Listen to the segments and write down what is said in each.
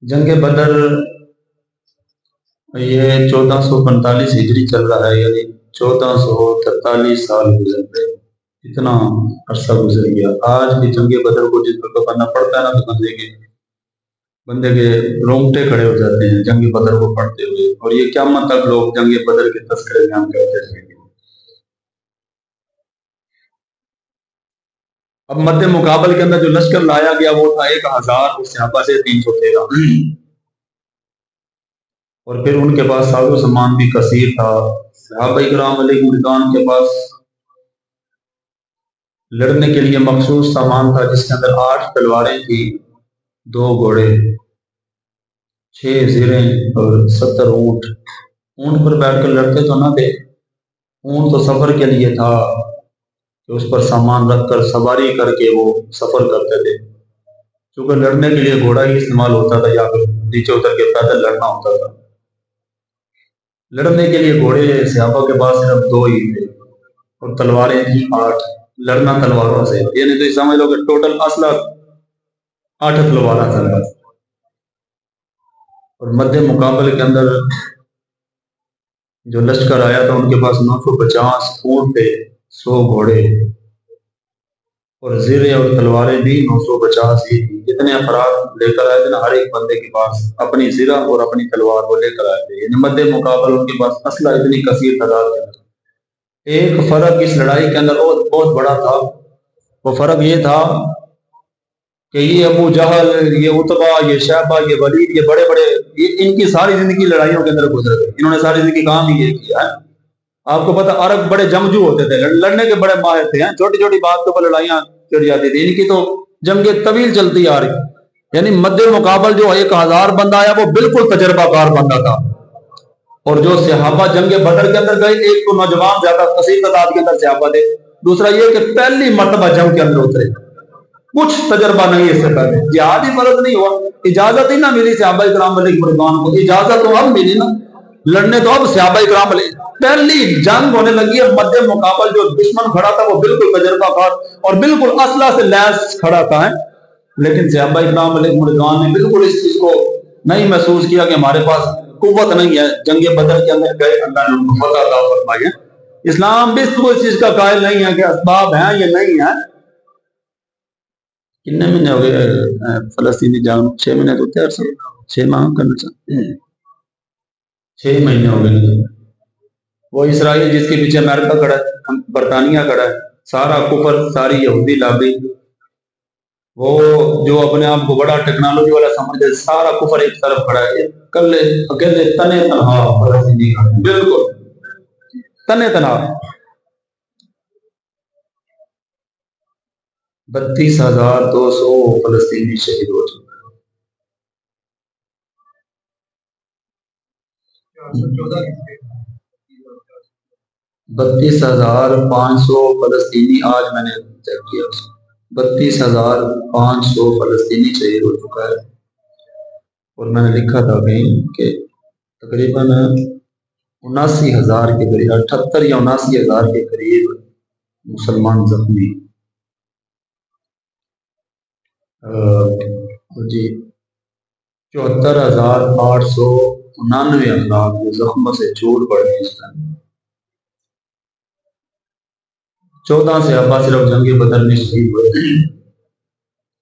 جنگ بدر یہ 1445 ہجری چل رہا ہے، یعنی 1443 سال گزر گئے، اتنا عرصہ گزر گیا۔ آج بھی جنگ بدر کو جس پر پڑھنا پڑتا ہے نا تو بندے کے رونگٹے کھڑے ہو جاتے ہیں جنگ بدر کو پڑھتے ہوئے، اور یہ قیامت تک لوگ جنگ بدر کے تذکرے بیان کرتے رہیں گے۔ اب مد مقابل کے اندر جو لشکر لایا گیا وہ تھا 1000 صحابہ سے 313، اور پھر ان کے پاس ساز و سامان بھی کثیر تھا۔ صحابہ کرام علیہ رضوان کے پاس لڑنے کے لیے مخصوص سامان تھا، جس کے اندر 8 تلواریں تھی، 2 گھوڑے، 6 زرہیں اور 70 اونٹ۔ اونٹ پر بیٹھ کر لڑتے تو نہ تھے، اونٹ تو سفر کے لیے تھا کہ اس پر سامان رکھ کر سواری کر کے وہ سفر کرتے تھے۔ چونکہ لڑنے کے لیے گھوڑا ہی استعمال ہوتا تھا یا پھر نیچے اتر کے پیدل لڑنا ہوتا تھا۔ لڑنے کے لیے گھوڑے صحابہ کے پاس صرف 2 ہی تھے اور تلواریں تھیں 8۔ لڑنا تلواروں سے، یعنی تو سمجھ لو کہ ٹوٹل اسلحہ 8 تلواریں تھا۔ اور مد مقابل کے اندر جو لشکر آیا تھا ان کے پاس 950 اونٹ تھے، 100 گھوڑے، اور زرے اور تلواریں بھی 950 ہی تھی۔ جتنے افراد لے کر آئے تھے نا، ہر ایک بندے کے پاس اپنی زرہ اور اپنی تلوار کو لے کر آئے تھے، یعنی مد مقابل ان کے پاس اسلحہ اتنی کثیر تعداد کے اندر۔ ایک فرق اس لڑائی کے اندر بہت بڑا تھا، وہ فرق یہ تھا کہ یہ ابو جہل، یہ عتبہ، یہ شیبہ، یہ ولید، یہ بڑے بڑے، ان کی ساری زندگی لڑائیوں کے اندر گزر گئی۔ انہوں نے ساری زندگی کام ہی یہ کیا ہے۔ آپ کو پتہ عرب بڑے جمجو ہوتے تھے، لڑنے کے بڑے ماہر تھے، چھوٹی چھوٹی بات کے اوپر لڑائیاں چڑ جاتی تھی۔ ان کی تو جنگیں طویل چلتی آ رہی، یعنی مد مقابل جو 1000 بندہ آیا وہ بالکل تجربہ کار بندہ تھا، اور جو صحابہ جنگ بدر کے اندر گئے، ایک تو نوجوان زیادہ کثیر تعداد کے اندر صحابہ تھے، دوسرا یہ کہ پہلی مرتبہ جنگ کے اندر اترے، کچھ تجربہ نہیں اس سے پہلے، جہاد ہی فرض نہیں ہوا، اجازت ہی نہ ملی صحابہ کرام علیہ رضوان کو، اجازت تو اب ملی نا، لڑنے تو اب صحابہ کرام علیہ، پہلی جنگ ہونے لگی ہے، مد مقابل جو دشمن کھڑا تھا وہ بالکل تجربہ کار اور بالکل اسلحہ سے لیس کھڑا تھا، لیکن صحابہ کرام علیہ رضوان نے بالکل اس چیز کو نہیں محسوس کیا کہ ہمارے پاس قوت نہیں ہے۔ جنگ بدر کے اندر گئے، اللہ نے ان کو فتح عطا فرمائی ہے۔ اسلام بالکل اس چیز کا قائل نہیں ہے کہ اسباب ہیں یا نہیں ہیں۔ کتنے مہینے ہو گئے فلسطینی جنگ؟ 6 مہینے تو تیار سے 6 ماہ کرنا چاہتے ہیں، 6 مہینے ہو گئے۔ وہ اسرائیل جس کے پیچھے امریکہ کھڑا ہے، برطانیہ کھڑا ہے، سارا کفر، ساری یہودی لابی، وہ جو اپنے آپ کو بڑا ٹیکنالوجی والا سمجھتے، سارا کفر ایک طرف کھڑا ہے، کل اکیلے تنے تنہا فلسطینی کھڑے، بالکل تنے تنہا۔ 32,200 فلسطینی شہید ہو چکے، 32,500 فلسطینی، آج میں نے چیک کیا، 32,500 فلسطینی شہید ہو چکا ہے۔ اور میں نے لکھا تھا کہیں کہ تقریباً 79,000 کے قریب، 78 یا 79,000 کے قریب مسلمان زخمی جی، 74,899 افراد جو زخموں سے چور پڑ گئے اس ٹائم۔ 14 صحابہ صرف جنگ بدر میں شہید ہوئے،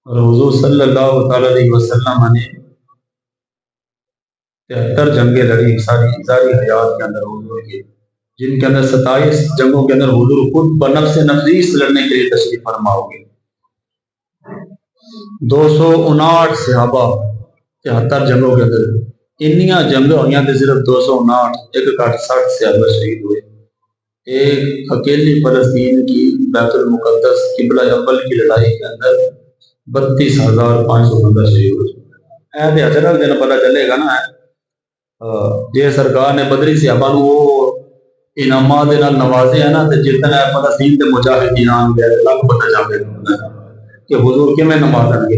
اور حضور صلی اللہ تعالی علیہ وسلم نے 73 جنگیں لڑی ساری حیات کے اندر حضور کی، جن کے اندر 27 جنگوں کے اندر حضور خود بنفس نفیس لڑنے کے لیے تشریف فرما ہو گئے۔ 259 صحابہ 73 جنگوں کے اندر، انیاں جنگیں ہوئیں تھے صرف 259، ایک کاٹ 60 صحابہ شہید ہوئے۔ ایک اکیلی فلسطین کی بیت المقدس قبلہ اول کی لڑائی کے اندر 32,500 بندہ شہید ہو چکا ہے۔ اچھا دن پتہ چلے گا نا، جے سرکار نے بدری صحابہ وہ انعامات دے نال نوازے ہیں نا، تے جتنا فلسطین دے مجاہدین آن گئے لگ پتہ چل گیا کہ حضور کیویں نوازن گے۔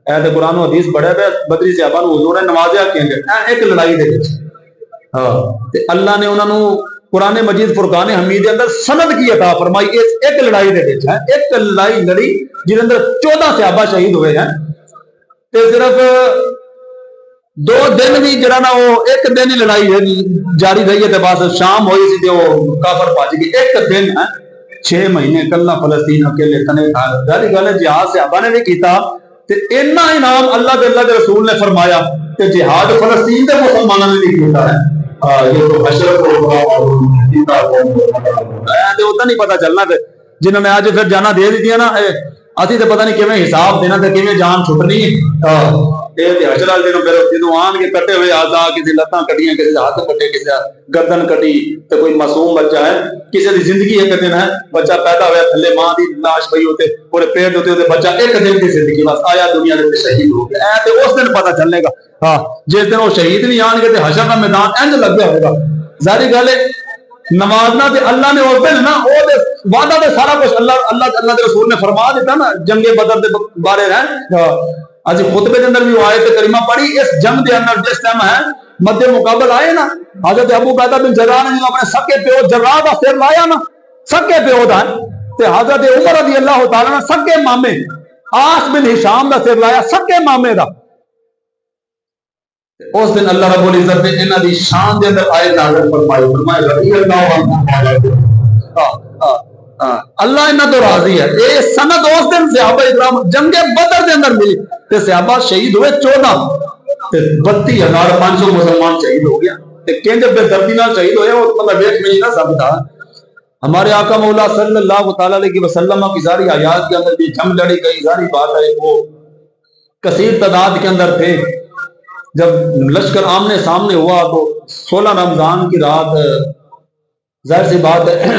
اے تے قرآن و حدیث پڑھے پہ بدری صحابہ نو حضور نے نوازیا کیونکہ ایک لڑائی دے وچ، تے اللہ نے انہاں نو قرآن مجید فرقان حمید کے اندر سند کی عطا فرمائی، ایک لڑائی دے وچ ہے، ایک لڑائی لڑی جس اندر 14 صحابہ شہید ہوئے ہیں، تے صرف دو دن بھی جڑا نا وہ ایک دن ہی لڑائی جاری رہی ہے بس شام ہوئی سی تے وہ کافر بھج گئی ایک دن ہے 6 مہینے کلا فلسطین اکیلے تنے تھا ظاہری گل ہے جہاد صحابہ نے بھی کیتا تے اتنا انعام اللہ کے رسول نے فرمایا کہ جہاد فلسطین کے مسلمانوں نے بھی کیتا ہے یہ تو حشر ادھر نہیں پتا چلنا تے جنہوں نے آج پھر جانا دے دی نا اسی تو پتہ نہیں کیویں حساب دینا تے کیویں جان چھٹنی حشر والے دن پھر جدوں آن کے کٹے ہوئے آزا کسی لتاں کٹیاں کسی ہاتھ کٹے کسی گردن کٹی تو کوئی معصوم بچہ ہے کسی دی زندگی ایک دن ہے بچہ پیدا ہوا تھلے ماں دی لاش پئی ہوتے پورے پیٹ ہوتے بچہ ایک دن کی زندگی بس آیا دنیا دے شہید ہو گیا تے اس دن پتہ چلنے گا ہاں جس دن وہ شہید نہیں آن گے تے حشر کا میدان انج لگا ہوگا ظاہری گل ہے نمازنا تے اللہ نے اس دن نا وہ وعدہ تے سارا کچھ اللہ دے رسول نے فرما دیتا نا جنگ بدر دے بارے رہن اج خطبے کے اندر بھی وہ آیت کریمہ پڑھی اس جنگ دے اندر جس ٹائم ہے مد مقابل آئے نا حضرت ابو عبیدہ بن جراح نے اپنے سکے پیو جراح دا سر لایا نا سکے پیو دا تے حضرت عمر رضی اللہ تعالی عنہ سکے مامے آس بن ہشام دا سر لایا سکے مامے دا اس دن اللہ رب العزت نے انہاں دی شان دے اندر آیت نازل فرمائی فرمایا رضی اللہ عنہ اللہ انہاں تو راضی ہے اے سند اس دن صحابہ اکرام جنگ بدر دے اندر ملی تے صحابہ شہید ہوئے 14 تے 32,500 مسلمان شہید ہو گیا تے کنج بے دردی نال شہید ہوئے وہ مطلب ویکھ میں نہ سکتا ہمارے آقا مولا صلی اللہ تعالی علیہ وسلم کی ساری آیات کے اندر بھی جنگ لڑی گئی ساری بات ہے وہ کثیر تعداد کے اندر تھے جب لشکر آمنے سامنے ہوا تو 16 رمضان کی رات ظاہر سی بات ہے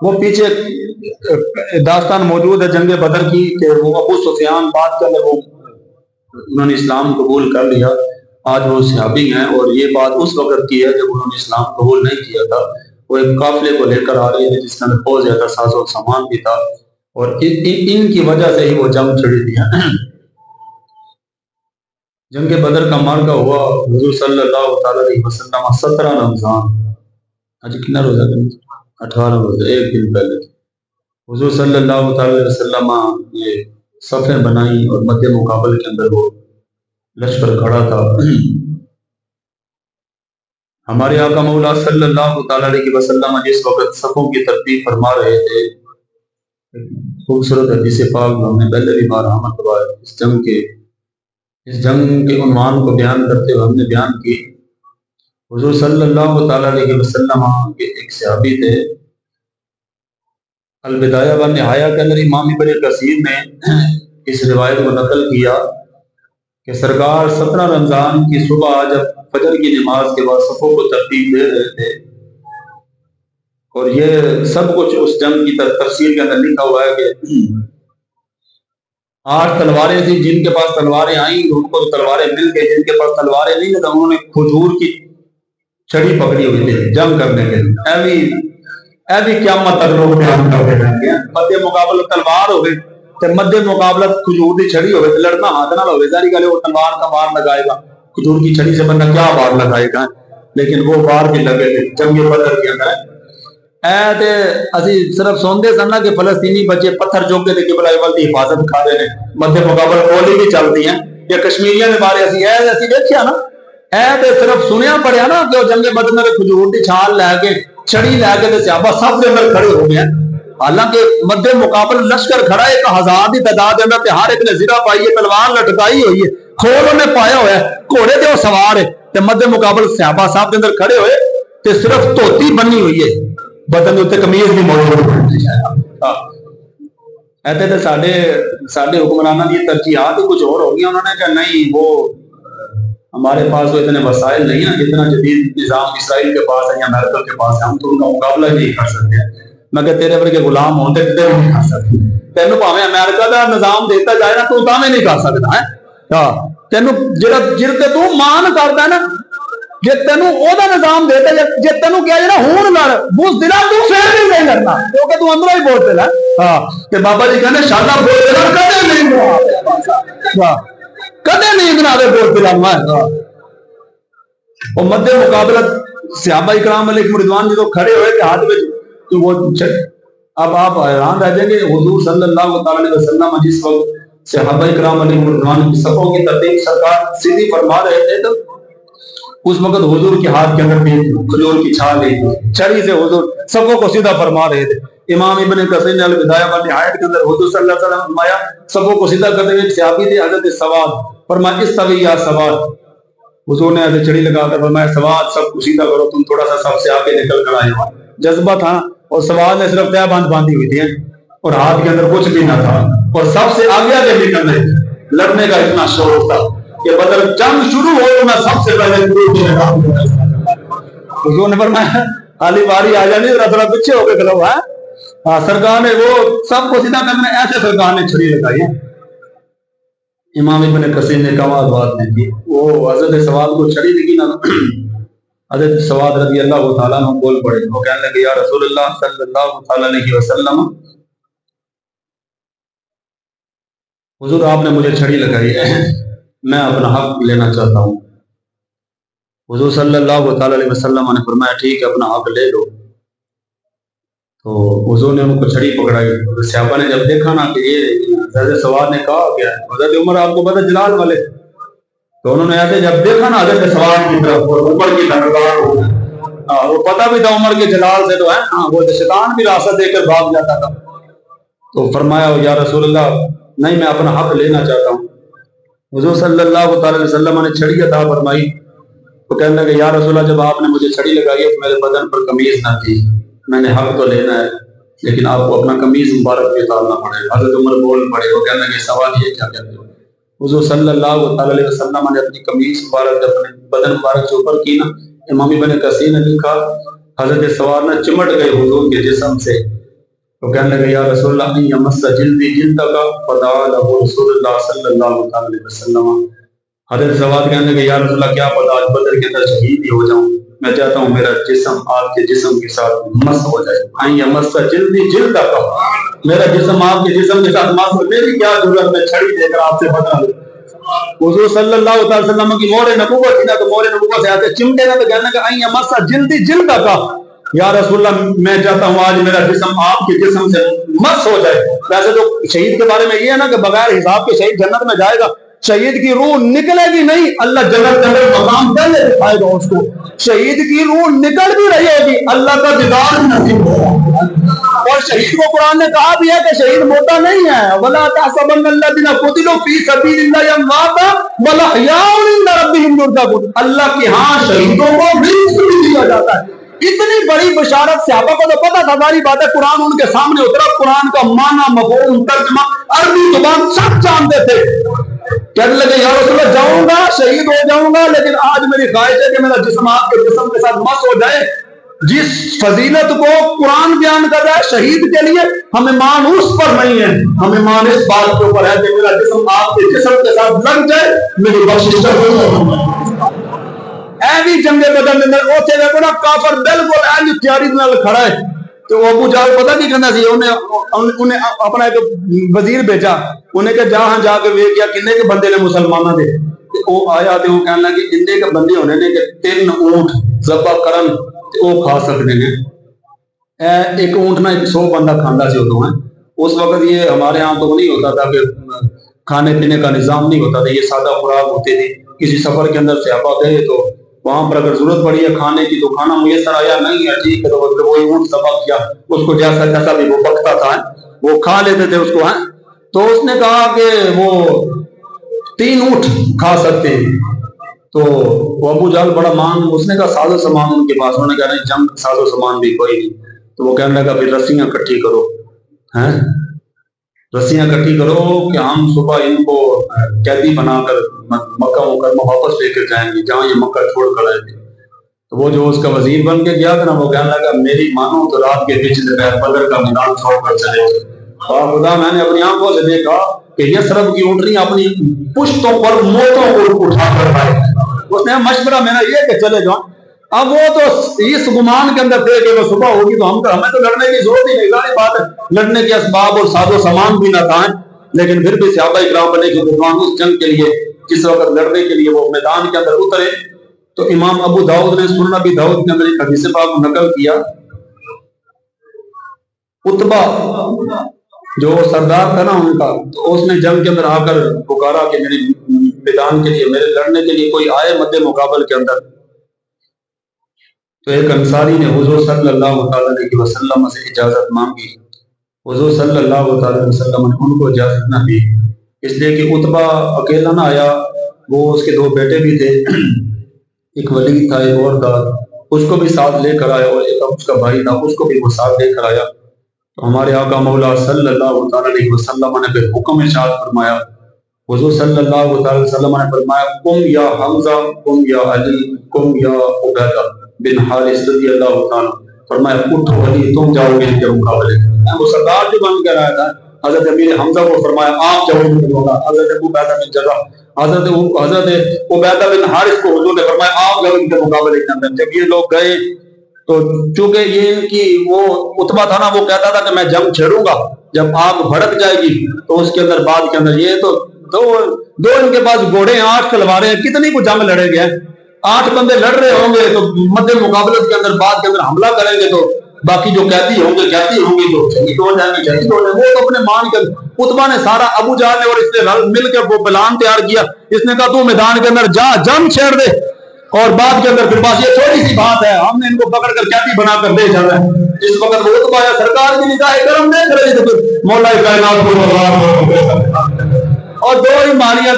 وہ پیچھے داستان موجود ہے جنگ بدر کی کہ وہ ابو سفیان بات کر وہ انہوں نے اسلام قبول کر لیا آج وہ صحابی ہیں اور یہ بات اس وقت کی ہے جب انہوں نے اسلام قبول نہیں کیا تھا وہ ایک قافلے کو لے کر آ رہے تھے جس کے اندر بہت زیادہ ساز و سامان بھی تھا اور ان کی وجہ سے ہی وہ جنگ چھڑی تھی جنگ بدر کا مارکا ہوا حضور صلی اللہ تعالی علیہ وسلم 17 رمضان آج کتنا روزہ 18 روزہ ایک دن پہلے حضور صلی اللہ تعالی علیہ وسلم یہ صفیں بنائی اور مد مقابل کے اندر وہ لشکر کھڑا تھا ہمارے آقا مولا صلی اللہ تعالی علیہ وسلم جس وقت صفوں کی ترتیب فرما رہے تھے خوبصورت حدیث پاک ہم نے پہلے بھی بارہا مرتبہ اس جنگ کے عنوان کو بیان کرتے ہوئے ہم نے بیان کی حضور صلی اللہ تعالی علیہ وسلم کے ایک صحابی تھے البدایہ و نہایہ کے اندر امام ابن کثیر نے اس روایت کو نقل کیا کہ سرکار 17 رمضان کی صبح جب فجر کی نماز کے بعد صفوں کو ترتیب دے رہے تھے اور یہ سب کچھ اس جنگ کی تفصیل کے اندر لکھا ہوا ہے کہ 8 تلواریں تھیں جن کے پاس تلواریں آئیں ان کو تلواریں مل گئی جن کے پاس تلواریں نہیں تھیں انہوں نے کھجور کی چھڑی پکڑی ہوئی تھی جنگ کرنے کے لیے ایوی قیامت تک لوگ بیان کرتے رہیں گے مد مقابل تلوار ہوئے تو مد مقابلہ کھجور کی چھڑی ہوئے لڑنا ہاتھ نہ ہوئے ظاہری گل ہے وہ تلوار کا وار لگائے گا کھجور کی چھڑی سے بندہ کیا وار لگائے گا لیکن وہ وار بھی لگے تھے جنگ بدر کے اندر تے اسی صرف سوندے سن کہ فلسطینی بچے پتھر چوکے تے قبلہ اول دی حفاظت کھا رہے ہیں مد مقابل گولی بھی چلتی ہیں یا کشمیریاں کے بارے اسی دیکھیا نا تے صرف سنیا پڑیا نا کہ جنگ بدر میں کھجور دی چھال لے کے چھڑی لے کے تے صحابہ سب کے اندر کھڑے ہو گئے حالانکہ مد مقابل لشکر کھڑا ہے 1000 کی تعداد کے اندر ہر ایک نے زرہ پائی ہے تلوار لٹکائی ہوئی ہے کھول انہیں پایا ہوا ہے گھوڑے تے وہ سوار ہے تے مد مقابل صحابہ صاحب کے اندر کھڑے ہوئے تے صرف دھوتی بنی ہوئی ہے بدن کے اتنے کمیز بھی موجود ایسے تو سارے حکمرانوں کی ترجیحات کچھ اور ہو گئی انہوں نے کہا نہیں وہ ہمارے پاس تو اتنے وسائل نہیں ہیں جتنا جدید نظام اسرائیل کے پاس ہے یا امریکہ کے پاس ہے ہم تو ان کا مقابلہ نہیں کر سکتے میں کہ تیرے پر کے غلام ہوتے تیرے نہیں کر سکتے تینوں پاویں امریکہ کا نظام دیتا جائے نا تو تاویں نہیں کر سکتا ہے تینوں جڑا تو مان کرتا ہے نا جی تینوں وہ نظام دیتا جی تینوں کیا نا ہون لڑ بوس دلا تو پھر بھی نہیں لڑنا کیونکہ تو اندروں ہی بول دلا کہ بابا جی کہنے شالا بول دلا کدے نہیں کدے نہیں بنا دے بول دلا میں وہ مد مقابلہ صحابہ کرام علیہ رضوان جو کھڑے ہوئے کہ ہاتھ میں تو وہ اب آپ حیران رہ جائیں گے حضور صلی اللہ تعالی علیہ وسلم جس وقت صحابہ کرام علیہ الرضوان کی صفوں کی ترتیب سرکار سیدھی فرما رہے تھے تو اس وقت حضور کے ہاتھ کے اندر بھی کھجور کی چھال لی چھڑی سے حضور صفوں کو سیدھا فرما رہے تھے. امام ابن کثیر نے البدایہ والنہایہ کے اندر حضور صلی اللہ علیہ وسلم فرمایا صفوں کو سیدھا کرتے ہوئے صحابی تھے حضرت سواد، فرمایا استوی یا سواد، حضور نے ایسے چھڑی لگا کر فرمایا سواد سب کو سیدھا کرو، تم تھوڑا سا سب سے آگے نکل کر آئے ہو. جذبہ تھا اور سواد نے صرف تہ بند باندھی ہوئی تھی اور ہاتھ کے اندر کچھ بھی نہ تھا اور سب سے آگے آگے نکل رہے تھے. لڑنے کا اتنا شوق تھا کہ بدر جنگ شروع ہو تو میں سب سے پہلے حضور نے فرمایا خالی باری آ جانی ذرا تھوڑا پیچھے ہو کے کھلو ہے. سرکار نے وہ سب کو سیدھا کرنے ایسے سرکار نے چھڑی لگائی. امام ابن کثیر نے کمال بات نہیں کی، وہ حضرت سواد کو چھڑی لگی نا، حضرت سواد رضی اللہ تعالیٰ عنہ بول پڑے، وہ کہنے لگے یا رسول اللہ صلی اللہ تعالیٰ علیہ وسلم، حضور آپ نے مجھے چھڑی لگائی ہے، میں اپنا حق لینا چاہتا ہوں. حضور صلی اللہ تعالیٰ علیہ وسلم نے فرمایا ٹھیک ہے اپنا حق لے لو. تو حضور نے ان کو چھڑی پکڑائی. صحابہ نے جب دیکھا نا کہ یہ حضرت سواد نے کہا کیا ہے، حضرت عمر آپ کو پتہ جلال والے، تو انہوں نے ایسے جب دیکھا نا حضرت سواد کی طرف عمر کی طرف، وہ پتہ بھی تھا عمر کے جلال سے تو ہے وہ شیطان بھی راستہ دے کر بھاگ جاتا تھا. تو فرمایا یا رسول اللہ نہیں میں اپنا حق لینا چاہتا ہوں. حضور صلی اللہ تعالی وسلم نے چھڑی عطا فرمائی. تو کہنے لگے یا رسول اللہ جب آپ نے مجھے چھڑی لگائی ہے تو میرے بدن پر قمیض نہ تھی، میں نے حق تو لینا ہے لیکن آپ کو اپنا قمیض مبارک بھی اتارنا پڑے. حضرت عمر بول پڑے، وہ کہنے لگے سوال یہ کیا کہتے ہو. حضور صلی اللہ تعالی علیہ وسلم نے اپنی قمیض مبارک اپنے بدن مبارک سے اوپر کی نا، امام ابن کثیر نے لکھا حضرت سوار نے چمٹ گئے حضور کے جسم سے. تو کہنے لگے یا رسول اللہ یمس جلدی جلد کا فدعا له رسول اللہ صلی اللہ علیہ وسلم. حضرت سواد کہنے لگے یا رسول اللہ کیا پتہ آج بدر کے اندر شہید ہی ہو جاؤں، میں چاہتا ہوں میرا جسم آپ کے جسم کے ساتھ مس ہو جائے. یمس جلدی جلد کا، میرا جسم آپ کے جسم کے ساتھ مس ہو، میری کیا ضرورت میں چھڑی دے کر آپ سے بدلا لوں. حضور صلی اللہ علیہ وسلم کی مور نبوت تھی نا، تو مور نبوت سے آتے چمٹے نا، تو کہنے لگا یمس جلدی جلد کا، یا رسول اللہ میں چاہتا ہوں آج میرا جسم آپ کے جسم سے مس ہو جائے. ویسے تو شہید کے بارے میں یہ ہے نا کہ بغیر حساب کے شہید جنت میں جائے گا، شہید کی روح نکلے گی نہیں، اللہ جنت کے مقام پہلے دکھائے گا اس کو. شہید کی روح نکل بھی رہی ہوگی، اللہ کا دیدار نصیب ہوگا. اور شہید کو قرآن نے کہا بھی ہے کہ شہید موتا نہیں ہے، وَلَا تَحْسَبَنَّ الَّذِينَ قُتِلُوا فِي سَبِيلِ اللَّهِ أَمْوَاتًا بَلْ أَحْيَاءٌ عِندَ رَبِّهِمْ يُرْزَقُونَ. اللہ کے ہاں شہیدوں کو رزق بھی دیا جاتا ہے. اتنی بڑی بشارت صحابہ کو تو پتا تھا، ساری باتیں قرآن ان کے سامنے اترا، قرآن کا معنی مفہوم ترجمہ عربی زبان سب جانتے تھے. کہنے لگے یا رسول اللہ جاؤں گا شہید ہو جاؤں گا لیکن آج میری خواہش ہے کہ میرا جسم آپ کے جسم کے ساتھ مس ہو جائے. جس فضیلت کو قرآن بیان کر رہا ہے شہید کے لیے، ہمیں مان اس پر نہیں ہے، ہمیں مان اس بات کے اوپر ہے کہ میرا جسم آپ کے جسم کے ساتھ لگ جائے، میری بخشش ایوی جنگ بدر دے اندر اوتھے ویکھو نا کافر بالکل ایوی تیاری نال کھڑا ہے. تو ابو جہل پتہ کی کہندا سی، انہیں اپنا ایک وزیر بھیجا، انہیں کہ جا ہاں جا کے ویکھ گیا کنے کے بندے نے مسلماناں دے. تے او آیا تے او کہن لگا کہ اتنے کے بندے ہونے نے کہ 3 اونٹ ذبح کرن تے او کھا سکتے ہیں. ایک اونٹ نہ 100 بندہ کھاندا سی ادوں ہے. اس وقت یہ ہمارے ہاں تو نہیں ہوتا تھا کہ کھانے پینے کا نظام نہیں ہوتا تھا، یہ سادہ خوراک ہوتی تھی. کسی سفر کے اندر صحابہ گئے تو وہاں پر اگر ضرورت پڑی ہے کھانے کی تو کھانا میسر آیا نہیں ہے، ٹھیک ہے، تو وہی اونٹ ذبح کیا، اس کو جیسا جیسا بھی وہ بکتا تھا وہ کھا لیتے تھے اس کو ہیں. تو اس نے کہا کہ وہ 3 اونٹ کھا سکتے ہیں. تو وہ ابو جہل بڑا مان، اس نے کہا ساز و سامان ان کے پاس، انہوں نے کہا نہیں جنگ ساز و سامان بھی کوئی نہیں. تو وہ کہنے لگا پھر رسیاں کٹھی کرو، ہیں رسیاں کٹھی کرو کہ ہم صبح ان کو قیدی بنا کر مکہ مکرمہ واپس لے کر جائیں گے جہاں یہ مکہ چھوڑ کر آئے تھے. تو وہ جو اس کا وزیر بن کے گیا تھا نا، وہ کہنے لگا میری مانو تو رات کے پچھلے پیر بدر کا میدان چھوڑ کر چلے گئے. اور خدا میں نے اپنی آنکھوں سے دیکھا کہ یثرب کی اونٹنی اپنی پشتوں پر موتوں کو اٹھا کر آئے. اس نے مشورہ میرا یہ کہ چلے جاؤ. اب وہ تو اس گمان کے اندر تھے کہ وہ صبح ہوگی تو ہمیں تو لڑنے کی ضرورت ہی نہیں، ظاہر بات ہے لڑنے کے اسباب اور ساز و سامان بھی نہ تھا. لیکن پھر بھی صحابہ اکرام بنے کے رضوان اس جنگ کے لیے جس وقت لڑنے کے لیے وہ میدان کے اندر اترے. تو امام ابو داؤد نے سنن ابی داؤد کے اندر ایک حدیث پاک نقل کیا. عتبہ جو سردار تھا نا ان کا، تو اس نے جنگ کے اندر آ کر پکارا کہ میری میدان کے لیے، میرے لڑنے کے لیے کوئی آئے مد مقابل کے اندر. تو ایک انصاری نے حضور صلی اللہ تعالیٰ علیہ وسلم سے اجازت مانگی. حضور صلی اللہ تعالیٰ علیہ وسلم نے ان کو اجازت نہ دی، اس لیے کہ عتبہ اکیلا نہ آیا، وہ اس کے 2 بیٹے بھی تھے، ایک ولید تھا، ایک اور تھا، اس کو بھی ساتھ لے کر آیا، اور ایک اس کا بھائی تھا، اس کو بھی وہ ساتھ لے کر آیا. تو ہمارے آقا مولا صلی اللہ تعالیٰ علیہ وسلم نے پھر حکم ارشاد فرمایا. حضور صلی اللہ تعالیٰ علیہ وسلم نے فرمایا قم یا حمزہ، قم یا علی، قم یا عبیدہ بن حارث رضی اللہ تعالیٰ. فرمایا اٹھو علی، تم جاؤ گے ان کے مقابلے. وہ سردار جو بن کر آیا تھا، حضرت امیر حمزہ کو فرمایا آپ جاؤ ان کے مقابلے. حضرت عبیدہ بن جراح، حضرت عبیدہ بن حارث کو حضور نے فرمایا آپ جاؤ ان کے مقابلے کے اندر. جب یہ لوگ گئے تو چونکہ یہ ان کی وہ عتبہ تھا نا، وہ کہتا تھا کہ میں جنگ چھیڑوں گا، جب آگ بھڑک جائے گی تو اس کے اندر بعد کے اندر یہ تو دو ان کے پاس گھوڑے ہیں، 8 تلواریں ہیں، کتنی کو جنگ لڑے گئے، 8 بندے لڑ رہے ہوں گے تو مد مقابلت کے اندر بعد کے اندر حملہ کریں گے تو باقی جو قیدی ہوں گے تو شہید ہو جائیں گے. وہ تو اپنے مان کر عتبہ نے سارا ابو جہل نے اور اس نے مل کر وہ پلان تیار کیا. اس نے کہا تو میدان کے اندر جا، جنگ چھیڑ دے، اور بعد کے اندر پھر بس یہ تھوڑی سی بات ہے، ہم نے ان کو پکڑ کر قیدی بنا کر دے جانا ہے. اس وقت وہ عتبہ ہے، سرکار کی نگاہ کرم دیکھ رہی تو پھر مولا کائنات کو اور 2 ہی ماریاں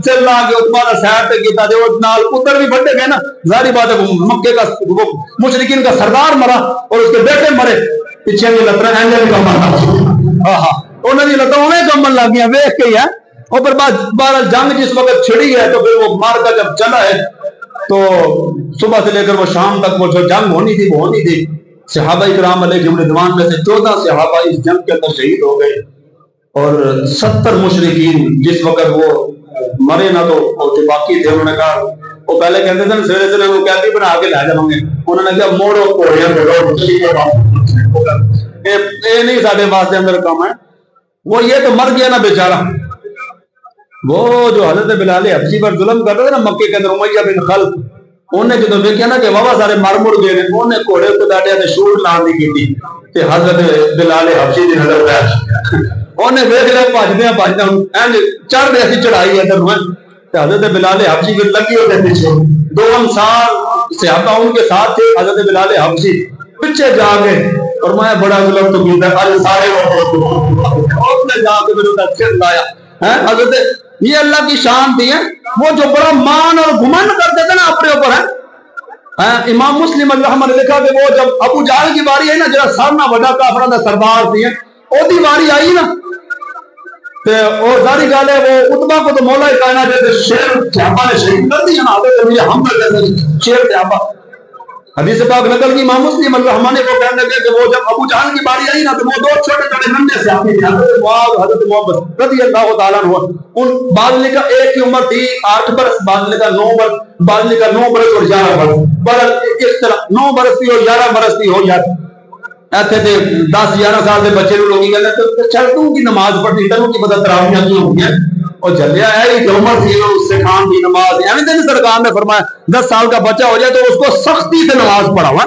چل رہا کہ عتبہ نے سیر تے کیتا جو نال پتر بھی بڑھے گئے نا. ظاہری بات ہے مکے کا مشرکین کا سردار مرا اور اس کے بیٹے مرے، پیچھے کی لترا اینجل کا مرا، انہوں نے لتاں انہیں کمن لگ گیا ویخ کے ہی ہے. اور پھر بہرحال جنگ جس وقت چھڑی ہے تو پھر وہ مار کا جب چلا ہے تو صبح سے لے کر وہ شام تک وہ جو جنگ ہونی تھی وہ ہونی تھی. صحابہ کرام علیہم رضوان میں سے 14 صحابہ اس جنگ کے اندر شہید ہو گئے، اور 70 مشرکین جس وقت وہ مرے نہ تو جو باقی تھے انہوں نے کہا، وہ پہلے کہتے تھے نا سویرے سے وہ قیدی بنا کے لے جاؤں گے، انہوں نے کہا موڑو کوڑیاں یہ نہیں سارے واسطے اندر کام ہے. وہ یہ تو مر گیا نا بیچارہ، وہ جو حضرت بلال حبشی پر ظلم کر رہے تھے نا مکے کے اندر، امیہ بن خلف، انہیں جو دیکھا نا کہ بابا سارے مر مر گئے، انہیں گھوڑے کو بیٹھے تے شور لاندی کی تھی کہ حضرت بلال حبشی دی نظر بیٹھ انہیں دیکھ لیا بھاجدہ چڑھ رہے تھی چڑھائی ادھر میں. حضرت بلال حبشی پھر لگی ہوتے پیچھے 2 انصار صحابہ ان کے ساتھ تھے. حضرت بلال حبشی پیچھے جا کے اور میں بڑا ظلم تو کیتا ہے سارے نے جا کے میرے اندر چڑھ لایا. حضرت یہ اللہ کی شان تھی ہے، وہ جو بڑا مان اور گھمنڈ کرتے تھے نا اپنے اوپر ہے. امام مسلم اللہ نے لکھا کہ وہ جب ابو جہل کی باری آئی نا، جڑا سارنا بڑا کافرہ دا سردار تھی ہے، او دی باری آئی نا اور ظاہری گل ہے وہ عتبہ کو تو مولا کائنات جیسے شیر صحابہ نے شہید کر دیا نا، حضرت حمزہ جیسے شیر صحابہ. حدیث پاک نقل کی امام مسلم الرحمن نے وہ کہنے لگے کہ وہ جب ابو جہل کی باری آئی نا تو وہ 2 چھوٹے چھوٹے ننھے سے آتے تھے، حضرت معاذ، حضرت محمد رضی اللہ تعالیٰ عنہ. ان بعض نے کہا ایک کی عمر تھی 8 برس، بعض نے کہا 9 برس، بعض نے کہا 9 برس اور 11 برس، برس اس طرح 9 برس کی ہو 11 برس کی ہو یار ایسے تھے 10-11 سال کے بچے لوگ ہی کہتے ہیں چل تو کی نماز پڑھنی تینوں کی پتہ تراویحاں کی ہوں گی اور جلیا ہے یہ عمر تھی اس سے خان کی نماز ایویں تے سرکار نے فرمایا 10 سال کا بچہ ہو جائے تو اس کو سختی سے نماز پڑھاوا.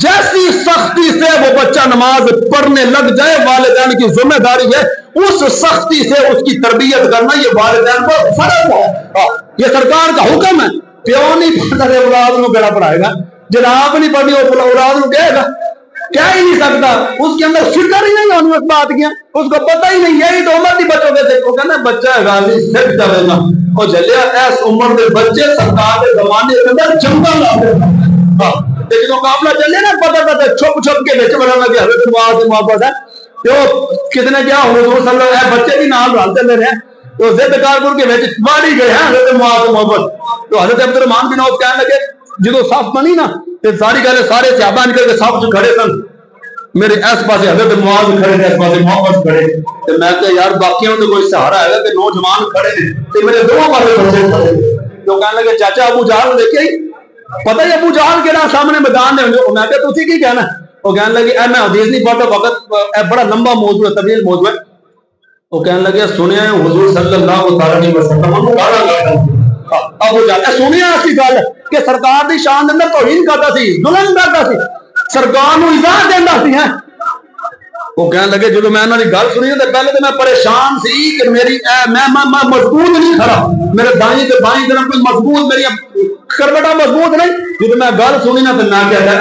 جیسی سختی سے وہ بچہ نماز پڑھنے لگ جائے والدین کی ذمہ داری ہے اس سختی سے اس کی تربیت کرنا، یہ والدین کو فرض ہے، یہ سرکار کا حکم ہے. پیو نہیں پڑھتا اولاد کو بیڑا پڑھائے گا، جناب نہیں پڑھی وہ اولاد کو کہے گا کیا ہی نہیں سکتا، اس کے اندر فکر ہی نہیں ہونے اس بات کی، اس کو پتہ ہی نہیں. یہی تو عمر دی بچوں کے تھے، وہ کہنا بچہ غازی سکھ جائے گا اور چلیا ایس عمر دے بچے سرکار کے زمانے کے اندر جنگل آتے لیکن مقابلہ چلے نا پتہ پتہ چھپ چھپ کے بچے بنا لگے حضرت معاذ سے محبت ہے تو کتنے کیا حضور صلی اللہ علیہ بچے بھی نال رل چلے رہے تو زد کارپور کے بچ ماری گئے ہیں حضرت معاذ سے محبت. تو حضرت عبد الرحمن بن عوف کہنے لگے جدو صف بنی نا ساری گل سارے صحابہ نکل کے صف کھڑے سن، میرے اس پاسے حضرت معاذ کھڑے تھے، اس پاسے محمد کھڑے تے میں کہ یار باقیوں تو کوئی سہارا ہے کہ نوجوان کھڑے ہیں تے میرے دونوں پاسے بچے کھڑے. تو کہنے لگے چاچا ابو جہل دیکھے پتہ ہی ابو جہل کہڑا سامنے میدان میں میں کہ تسی کی کہنا. وہ کہنے لگے اے میں حدیث نہیں پڑھتا وقت بڑا لمبا موضوع ہے، طویل موضوع ہے. وہ کہنے لگے سنیا ہے حضور صلی اللہ علیہ وسلم گالا کرتا ابو جہل سنیا ایسی گل کہ سرکار دی شان اندر توہین کرتا سی، ظلم کرتا سی، سرکار نو ایزا دیندا سی ہیں وہ کہنے لگے جب میں انہوں نے گل سنی تو پہلے تو میں پریشان سی کہ میری میں مضبوط نہیں کھڑا، میرے دائیں تے بائیں طرف کوئی مضبوط میری کربٹا مضبوط نہیں. جب میں گل سنی نا تو میں کہتا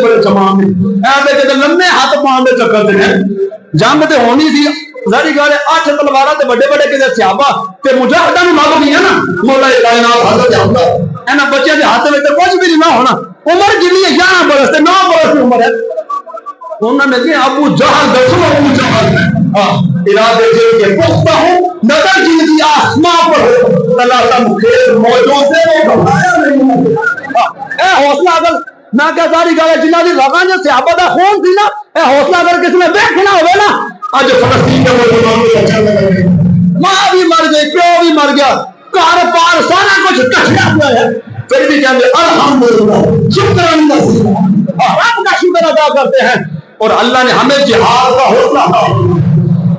بڑے تمام ایسے لمبے ہاتھ پاؤں کے چکر سے جنگ تو ہونی سی ظاہری گل ہے 8 تلوار تے بڑے بڑے کسی صحابہ تے مجاہداں نوں لگ گئی نا مولا کائنات حضرت حمزہ انہاں بچیاں دے ہاتھ وچ کچھ بھی نہیں ہونا. عمر کتنی ہے 11 برس تے 9 برس کی عمر ہے. انہوں نے کہا ابو جہل دسو ابو جہل ارادے کے پختہ ہوں نظر کی آسمان پر ہو اللہ تعالیٰ خیر موجوں سے وہ گھبرایا نہیں. اے حوصلہ اگر میں کہا ساری گل ہے جنہاں دی رگاں جو صحابہ دا خون سی نا اے حوصلہ اگر کسی نے دیکھنا ہوئے نا اج فلسطین کے مسلمانوں کو اچھا لگا ماں بھی مر گئی پیو بھی مر گیا گھر پار سارا کچھ کٹیا ہوا ہے پھر بھی کہتے الحمدللہ شکر رب کا شکر ادا کرتے ہیں. اور اللہ نے ہمیں جہاد کا حوصلہ دیا.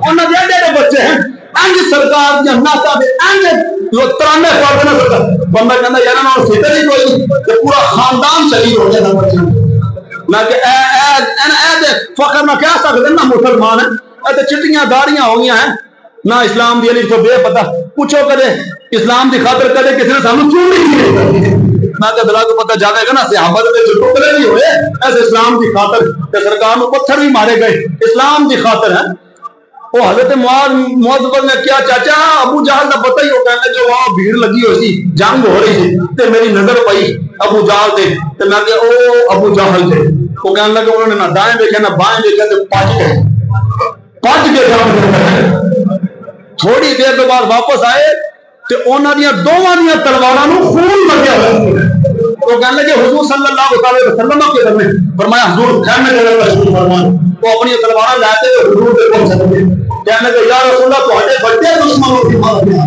انہوں نے ایڈے بچے ہیں انج سرکار دی ناتا دے انج جو ترانے پڑھ نہ سکتا بندہ کہندا یار نہ فکر ہی کوئی تے پورا خاندان شہید ہو جاتا بچے. میں کہ اے فخر نہ کہہ سکتے نہ مسلمان ہیں اے تے چٹیاں داڑیاں ہو گئی ہیں نہ اسلام دی علی تو بے پتہ پوچھو کدے اسلام دی خاطر کدے کسی نے سانو کیوں نہیں میں کہ دلا کو پتہ جاوے گا نا صحابہ دے وچ ٹکڑے نہیں ہوئے ایسے اسلام دی خاطر تے سرکار نو پتھر بھی مارے گئے اسلام دی خاطر ہیں. وہ حضرت معاذ نے کیا چاچا ابو جہل دا پتہ ہی ہو کہنے جو وہاں بھیڑ لگی ہوئی سی جنگ ہو رہی تھی تے میری نظر پئی ابو جہل تے میں کہ او ابو جہل تے وہ کہنے لگے انہوں نے نہ دائیں دیکھا نہ بائیں دیکھا تے پج کے جنگ تھوڑی دیر کے بعد واپس آئے تے انہاں دیاں دوواں دیاں تلواراں نو خون لگیا ہوا. وہ کہنے لگے حضور صلی اللہ علیہ وسلم کے در میں فرمایا حضور خیمے دے اندر تشریف فرمان. وہ اپنی تلواراں لاتے ہوئے حضور دے پہنچ سکتے کہنے لگے یا رسول اللہ تواڈے بڑے دشمنوں کی مار دیا.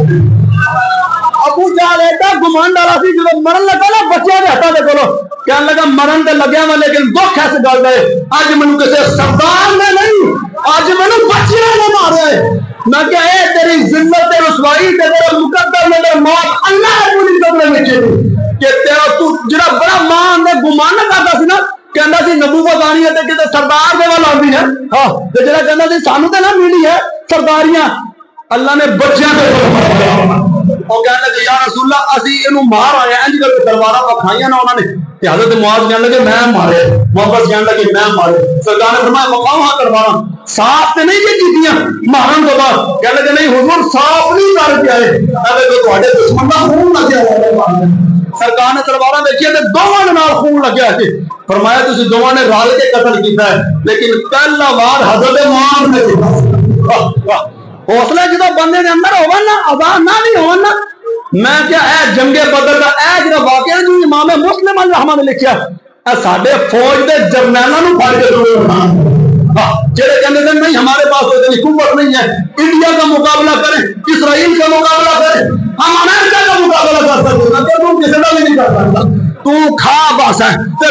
ابو جہل ایڈا گمان والا سی جب مرن لگا نا بچے دے ہاتھاں دے کولوں کہنے لگا مرن تے لگیا وا لیکن دکھ اس گل دا ہے اج مینوں کسے سردار نے نہیں اج مینوں بچیاں نے ماریا ہے. میں کہ اے تیری ذلت تے رسوائی تے تیرا مقدر میں موت اللہ رب العزت نے وچ کہ تیرا تو جڑا بڑا مان دے گمان کردا سی نا کہندا سی نبوت آنی ہے تے کتے سردار دے ول آندی ہے ہاں تے جڑا کہندا سی سانو تے نہ ملی ہے سرداریاں اللہ نے بچیاں دے او کہنے لگے یا رسول اللہ اسی اینو مار آیا انج کر کے تلواراں وکھائیاں نا انہوں نے تے حضرت معاذ کہنے لگے میں مارے واپس کہنے لگے میں مارے. سرکار نے فرمایا وکھاؤ ہاں تلواراں صاف تے نہیں جی کیتیاں مارن تو بعد کہنے لگے نہیں حضور صاف نہیں کر کے آئے اے تو تواڈے دشمن دا خون لگیا ہوا. سرکار نے تلواراں دیکھیاں تے دوواں دے نال خون لگیا سی. فرمایا تسی دوواں نے رل کے قتل کیتا ہے لیکن پہلا وار حضرت معاذ نے کیتا. حوصلہ جدو بندے دے اندر ہو نا آزاد نہ بھی ہو نا. میں کیا اے جنگ بدر کا اے جڑا واقعہ جو امام مسلم رحمہ نے لکھیا اے ساڈے فوج دے جرنیلاں نوں پھڑ کے جڑے کہندے نے نہیں ہمارے پاس تو اتنی قوت نہیں ہے انڈیا کا مقابلہ کریں اسرائیل کا مقابلہ کریں ہم امریکہ کا مقابلہ کر سکتے ہیں تو کسی کا بھی نہیں کر سکتا. تو کھا بس ہے تے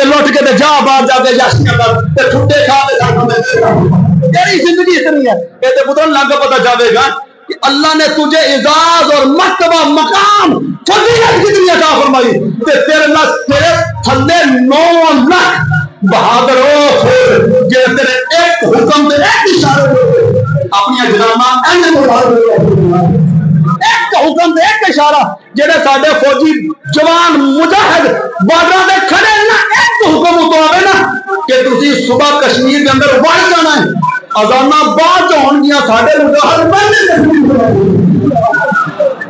لٹ کے تے جا باہر جا کے یاشیاں کر تے چھٹے کھا تے سانوں دے تیری زندگی اتنی ہے کہ تے پتر لگ پتہ جاوے گا کہ اللہ نے تجھے اعزاز اور مرتبہ مقام فضیلت کتنی عطا فرمائی تے تیرے تھلے 9 لاکھ بہادر ہو کہ تیرے ایک حکم تے ایک اشارے اپنی جناماں ایک حکم تے ایک اشارہ جڑے ساڈے فوجی جوان مجاہد بارڈر تے کھڑے نا ایک حکم تو آوے نا کہ تسی صبح کشمیر دے اندر وڑ جانا ہے اذاناں بعد ہون گیاں ساڈے مجاہد پہلے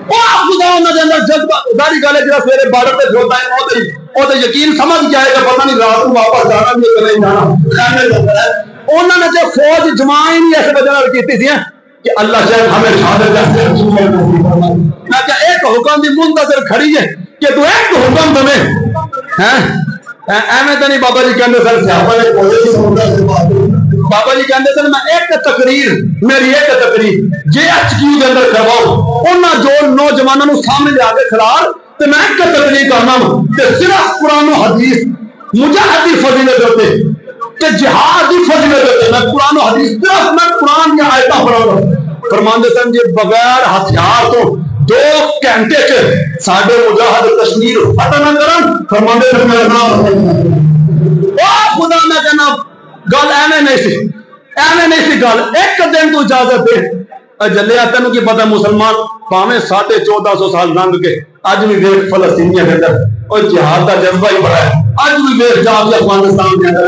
خدا انہاں دے اندر جذبہ داری گل ہے جڑا سویرے بارڈر تے کھڑوتا ہے او تے یقین سمجھ جائے گا پتہ نہیں رات کو واپس جانا بھی کہ نہیں جانا خیمے دے اندر ہے. انہاں نے تے فوج جمع ہی نہیں اس وجہ نال کیتی سی کہ اللہ شاید ہمیں شہادت دے. میں کہ ایک حکم دی منتظر کھڑی ہے کہ تو ایک حکم دے ہیں ایویں تے نہیں بابا جی کہندے سن صحابہ نے کوئی سمجھا بابا جی کہندے سن میں ایک تقریر میری ایک تقریر جے ایچ کیو دے اندر کرواؤ انہاں جو نوجواناں نوں سامنے لے کے کھلار تے میں ایک تقریر کرنا تے صرف قرآن و حدیث مجاہد دی فضیلت تے تے جہاد دی فضیلت تے میں قرآن و حدیث صرف میں قرآن دی آیتاں پڑھاؤں فرماندے سن جے بغیر ہتھیار تو 2 گھنٹے چ ساڈے مجاہد کشمیر فتح نہ کرن فرماندے سن میرا نام او خدا میں کہنا گل ایویں نہیں سی، ایویں نہیں سی گل، ایک دن تو اجازت دے جلیا تینوں کی پتہ مسلمان پاویں 1450 سال لنگ کے اج بھی ویکھ فلسطینیاں کے اندر اور جہاد کا جذبہ ہی بڑا ہے، اج بھی ویکھ جا کے افغانستان کے اندر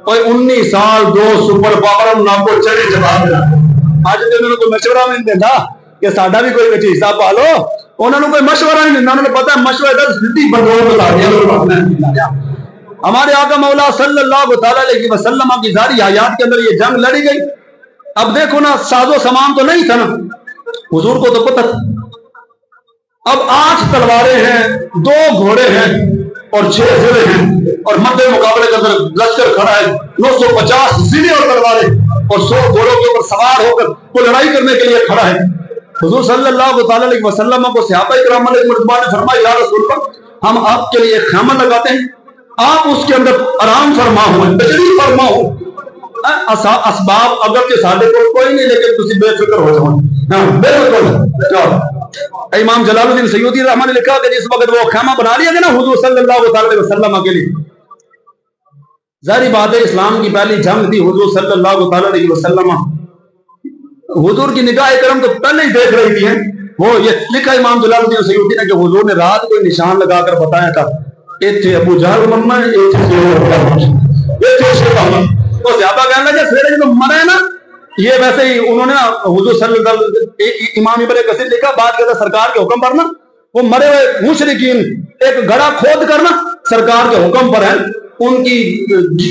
کوئی 19 سال 2 سپر پاور نہ کو چڑھے جواب دے اج تے انہوں نے کوئی مشورہ نہیں دیندا کہ ساڈا بھی کوئی وچ حصہ پا لو، انہوں نے کوئی مشورہ نہیں دیندا، انہوں نے پتہ ہے مشورہ دا سیدھی بندوق بتا دیا۔ ہمارے آقا مولا صلی اللہ تعالی علیہ وسلم کی ظاہری حیات کے اندر یہ جنگ لڑی گئی۔ اب دیکھو نا ساز و سامان تو نہیں تھا نا، حضور کو تو پتہ اب 8 تلواریں ہیں، 2 گھوڑے ہیں اور 6 زرے ہیں اور مدے مقابلے کے اندر لشکر کھڑا ہے 950 زرے اور تلواریں اور 100 گھوڑوں کے اوپر سوار ہو کر وہ لڑائی کرنے کے لیے کھڑا ہے۔ حضور صلی اللہ تعالی علیہ وسلم کو صحابہ کرام علیہ رضوان نے فرمایا یا رسول اللہ ہم آپ کے لیے خیمہ لگاتے ہیں، آپ اس کے اندر آرام فرما ہو، تشریف فرما ہو، اسباب اگر کہ سارے کو کوئی نہیں لیکن تسی بے فکر ہو جاؤ۔ ہاں بالکل۔ امام جلال الدین سیوطی رحمہ نے لکھا کہ جس وقت وہ خیمہ بنا لیا گیا نا حضور صلی اللہ علیہ وسلم کے لیے، ظاہری بات ہے اسلام کی پہلی جنگ تھی، حضور صلی اللہ علیہ وسلم حضور کی نگاہ کرم تو پہلے ہی دیکھ رہی تھی، وہ یہ لکھا امام جلال الدین سیوطی نے کہ حضور نے رات کوئی نشان لگا کر بتایا تھا ایتھے ابو جہل مما تو صحابہ کہنے لگے سویرے جو مرے نا یہ ویسے ہی انہوں نے حضور صلی اللہ علیہ وسلم امام ابن کثیر لکھا بات کہتا سرکار کے حکم پر نا وہ مرے ہوئے مشرکین ایک گڑھا کھود کرنا سرکار کے حکم پر ہے، ان کی